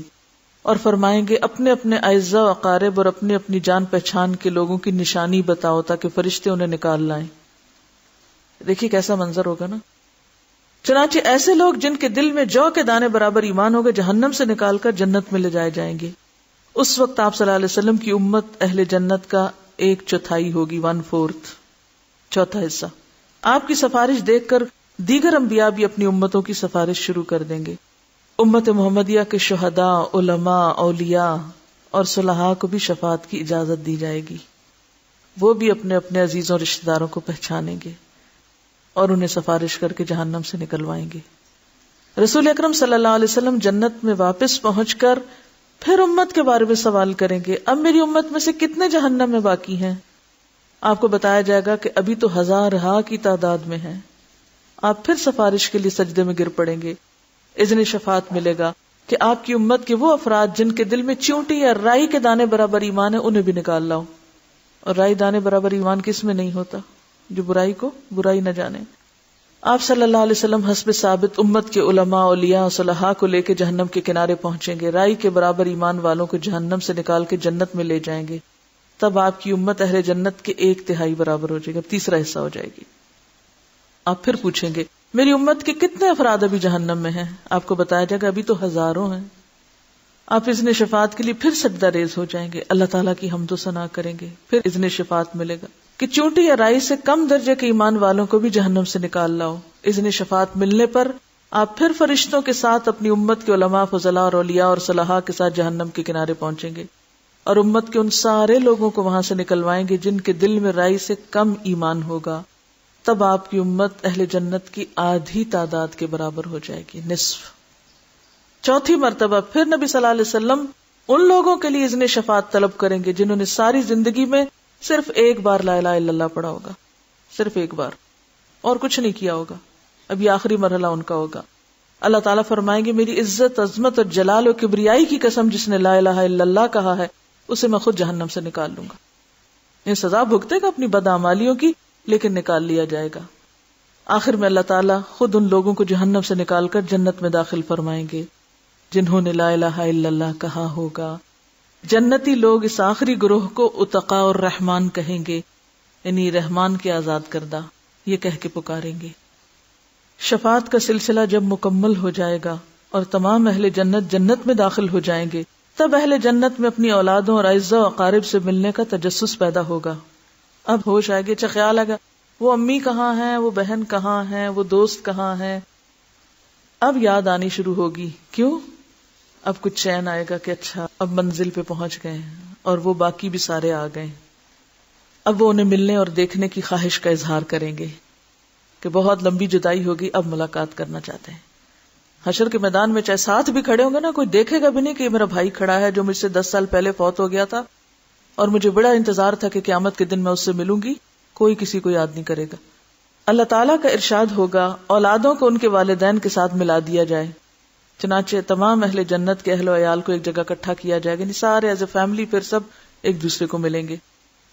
اور فرمائیں گے اپنے اپنے اعزاء و اقارب اور اپنی اپنی جان پہچان کے لوگوں کی نشانی بتاؤ تاکہ فرشتے انہیں نکال لائیں. دیکھیے کیسا منظر ہوگا نا. چنانچہ ایسے لوگ جن کے دل میں جو کے دانے برابر ایمان ہوگا جہنم سے نکال کر جنت میں لے جائے جائیں گے. اس وقت آپ صلی اللہ علیہ وسلم کی امت اہل جنت کا 1/4 ہوگی، 1/4، چوتھا حصہ. آپ کی سفارش دیکھ کر دیگر انبیاء بھی اپنی امتوں کی سفارش شروع کر دیں گے. امت محمدیہ کے شہداء، علماء، اولیاء اور صلحاء کو بھی شفاعت کی اجازت دی جائے گی. وہ بھی اپنے اپنے عزیزوں رشتہ داروں کو پہچانیں گے اور انہیں سفارش کر کے جہنم سے نکلوائیں گے. رسول اکرم صلی اللہ علیہ وسلم جنت میں واپس پہنچ کر پھر امت کے بارے میں سوال کریں گے، اب میری امت میں سے کتنے جہنم میں باقی ہیں؟ آپ کو بتایا جائے گا کہ ابھی تو 1000 کی تعداد میں ہیں. آپ پھر سفارش کے لیے سجدے میں گر پڑیں گے. اذن شفاعت ملے گا کہ آپ کی امت کے وہ افراد جن کے دل میں چیونٹی یا رائی کے دانے برابر ایمان ہے انہیں بھی نکال لاؤ. اور رائی دانے برابر ایمان کس میں نہیں ہوتا؟ جو برائی کو برائی نہ جانے. آپ صلی اللہ علیہ وسلم حسب ثابت امت کے علماء، اولیاء، صلحاء کو لے کے جہنم کے کنارے پہنچیں گے. رائی کے برابر ایمان والوں کو جہنم سے نکال کے جنت میں لے جائیں گے. تب آپ کی امت اہل جنت کے 1/3 برابر ہو جائے گی، 1/3 حصہ ہو جائے گی. آپ پھر پوچھیں گے میری امت کے کتنے افراد ابھی جہنم میں ہیں؟ آپ کو بتایا جائے گا ابھی تو 1000 ہیں. آپ اذن شفاعت کے لیے پھر سجدہ ریز ہو جائیں گے، اللہ تعالیٰ کی حمد و ثنا کریں گے، پھر اذن شفاعت ملے گا کہ چونٹی یا رائی سے کم درجے کے ایمان والوں کو بھی جہنم سے نکال لاؤ. اذن شفاعت ملنے پر آپ پھر فرشتوں کے ساتھ اپنی امت کے علماء، فضلاء اور اولیاء اور صلحاء کے ساتھ جہنم کے کنارے پہنچیں گے اور امت کے ان سارے لوگوں کو وہاں سے نکلوائیں گے جن کے دل میں رائی سے کم ایمان ہوگا. تب آپ کی امت اہل جنت کی آدھی تعداد کے برابر ہو جائے گی، نصف. چوتھی مرتبہ پھر نبی صلی اللہ علیہ وسلم ان لوگوں کے لیے اذن شفاعت طلب کریں گے جنہوں نے ساری زندگی میں صرف ایک بار لا الہ الا اللہ پڑھا ہوگا، صرف ایک بار، اور کچھ نہیں کیا ہوگا. اب یہ آخری مرحلہ ان کا ہوگا. اللہ تعالیٰ فرمائیں گے میری عزت، عظمت اور جلال و کبریائی کی قسم جس نے لا الہ الا اللہ کہا ہے اسے میں خود جہنم سے نکال لوں گا. یہ سزا بھگتے گا اپنی بدعمالیوں کی، لیکن نکال لیا جائے گا. آخر میں اللہ تعالیٰ خود ان لوگوں کو جہنم سے نکال کر جنت میں داخل فرمائیں گے جنہوں نے لا الہ الا اللہ کہا ہوگا. جنتی لوگ اس آخری گروہ کو اتقاء الرحمن کہیں گے، یعنی رحمان کے آزاد کردہ، یہ کہہ کے پکاریں گے. شفاعت کا سلسلہ جب مکمل ہو جائے گا اور تمام اہل جنت جنت میں داخل ہو جائیں گے، تب اہل جنت میں اپنی اولادوں اور اعزاء و اقارب سے ملنے کا تجسس پیدا ہوگا. اب ہوش آئے گی، اچھا خیال آئے گا وہ امی کہاں ہیں، وہ بہن کہاں ہیں، وہ دوست کہاں ہیں. اب یاد آنی شروع ہوگی. کیوں؟ اب کچھ چین آئے گا کہ اچھا اب منزل پہ پہنچ گئے ہیں اور وہ باقی بھی سارے آ گئے. اب وہ انہیں ملنے اور دیکھنے کی خواہش کا اظہار کریں گے کہ بہت لمبی جدائی ہوگی، اب ملاقات کرنا چاہتے ہیں. حشر کے میدان میں چاہے ساتھ بھی کھڑے ہوں گے نا، کوئی دیکھے گا بھی نہیں کہ میرا بھائی کھڑا ہے جو مجھ سے 10 سال پہلے فوت ہو گیا تھا اور مجھے بڑا انتظار تھا کہ قیامت کے دن میں اس سے ملوں گی. کوئی کسی کو یاد نہیں کرے گا. اللہ تعالیٰ کا ارشاد ہوگا اولادوں کو ان کے والدین کے ساتھ ملا دیا جائے. چنانچہ تمام اہل جنت کے اہل و عیال کو ایک جگہ اکٹھا کیا جائے گا، یعنی سارے ایز اے فیملی پھر سب ایک دوسرے کو ملیں گے.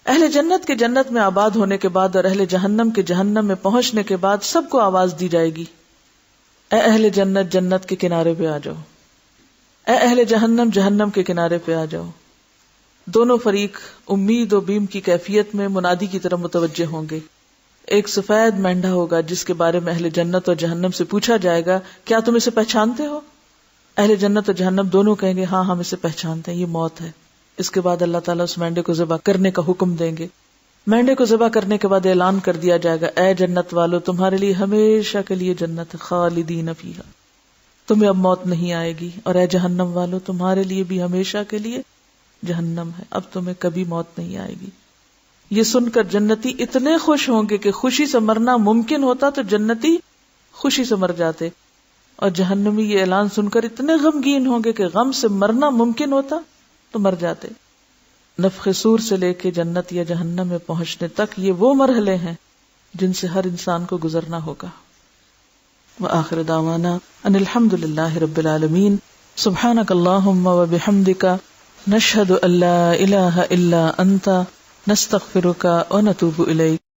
اہل جنت کے جنت میں آباد ہونے کے بعد اور اہل جہنم کے جہنم میں پہنچنے کے بعد سب کو آواز دی جائے گی، اے اہل جنت جنت کے کنارے پہ آ جاؤ، اے اہل جہنم جہنم کے کنارے پہ آ جاؤ. دونوں فریق امید و بیم کی کیفیت میں منادی کی طرف متوجہ ہوں گے. ایک سفید مینڈھا ہوگا جس کے بارے میں اہل جنت اور جہنم سے پوچھا جائے گا کیا تم اسے پہچانتے ہو؟ اہل جنت اور جہنم دونوں کہیں گے ہاں ہم اسے پہچانتے ہیں، یہ موت ہے. اس کے بعد اللہ تعالیٰ اس مینڈے کو ذبح کرنے کا حکم دیں گے. مینڈے کو ذبح کرنے کے بعد اعلان کر دیا جائے گا اے جنت والو تمہارے لیے ہمیشہ کے لیے جنت، خالدین فیہا، تمہیں اب موت نہیں آئے گی. اور اے جہنم والو تمہارے لیے بھی ہمیشہ کے لیے جہنم ہے، اب تمہیں کبھی موت نہیں آئے گی. یہ سن کر جنتی اتنے خوش ہوں گے کہ خوشی سے مرنا ممکن ہوتا تو جنتی خوشی سے مر جاتے، اور جہنمی یہ اعلان سن کر اتنے غمگین ہوں گے کہ غم سے مرنا ممکن ہوتا تو مر جاتے. نفخ صور سے لے کے جنت یا جہنم میں پہنچنے تک یہ وہ مرحلے ہیں جن سے ہر انسان کو گزرنا ہوگا. وآخر دعوانا ان الحمد للہ رب العالمین. سبحانک اللہم وبحمدک، نشہد ان لا الہ الا انت، نستغفرک ونتوب الیک.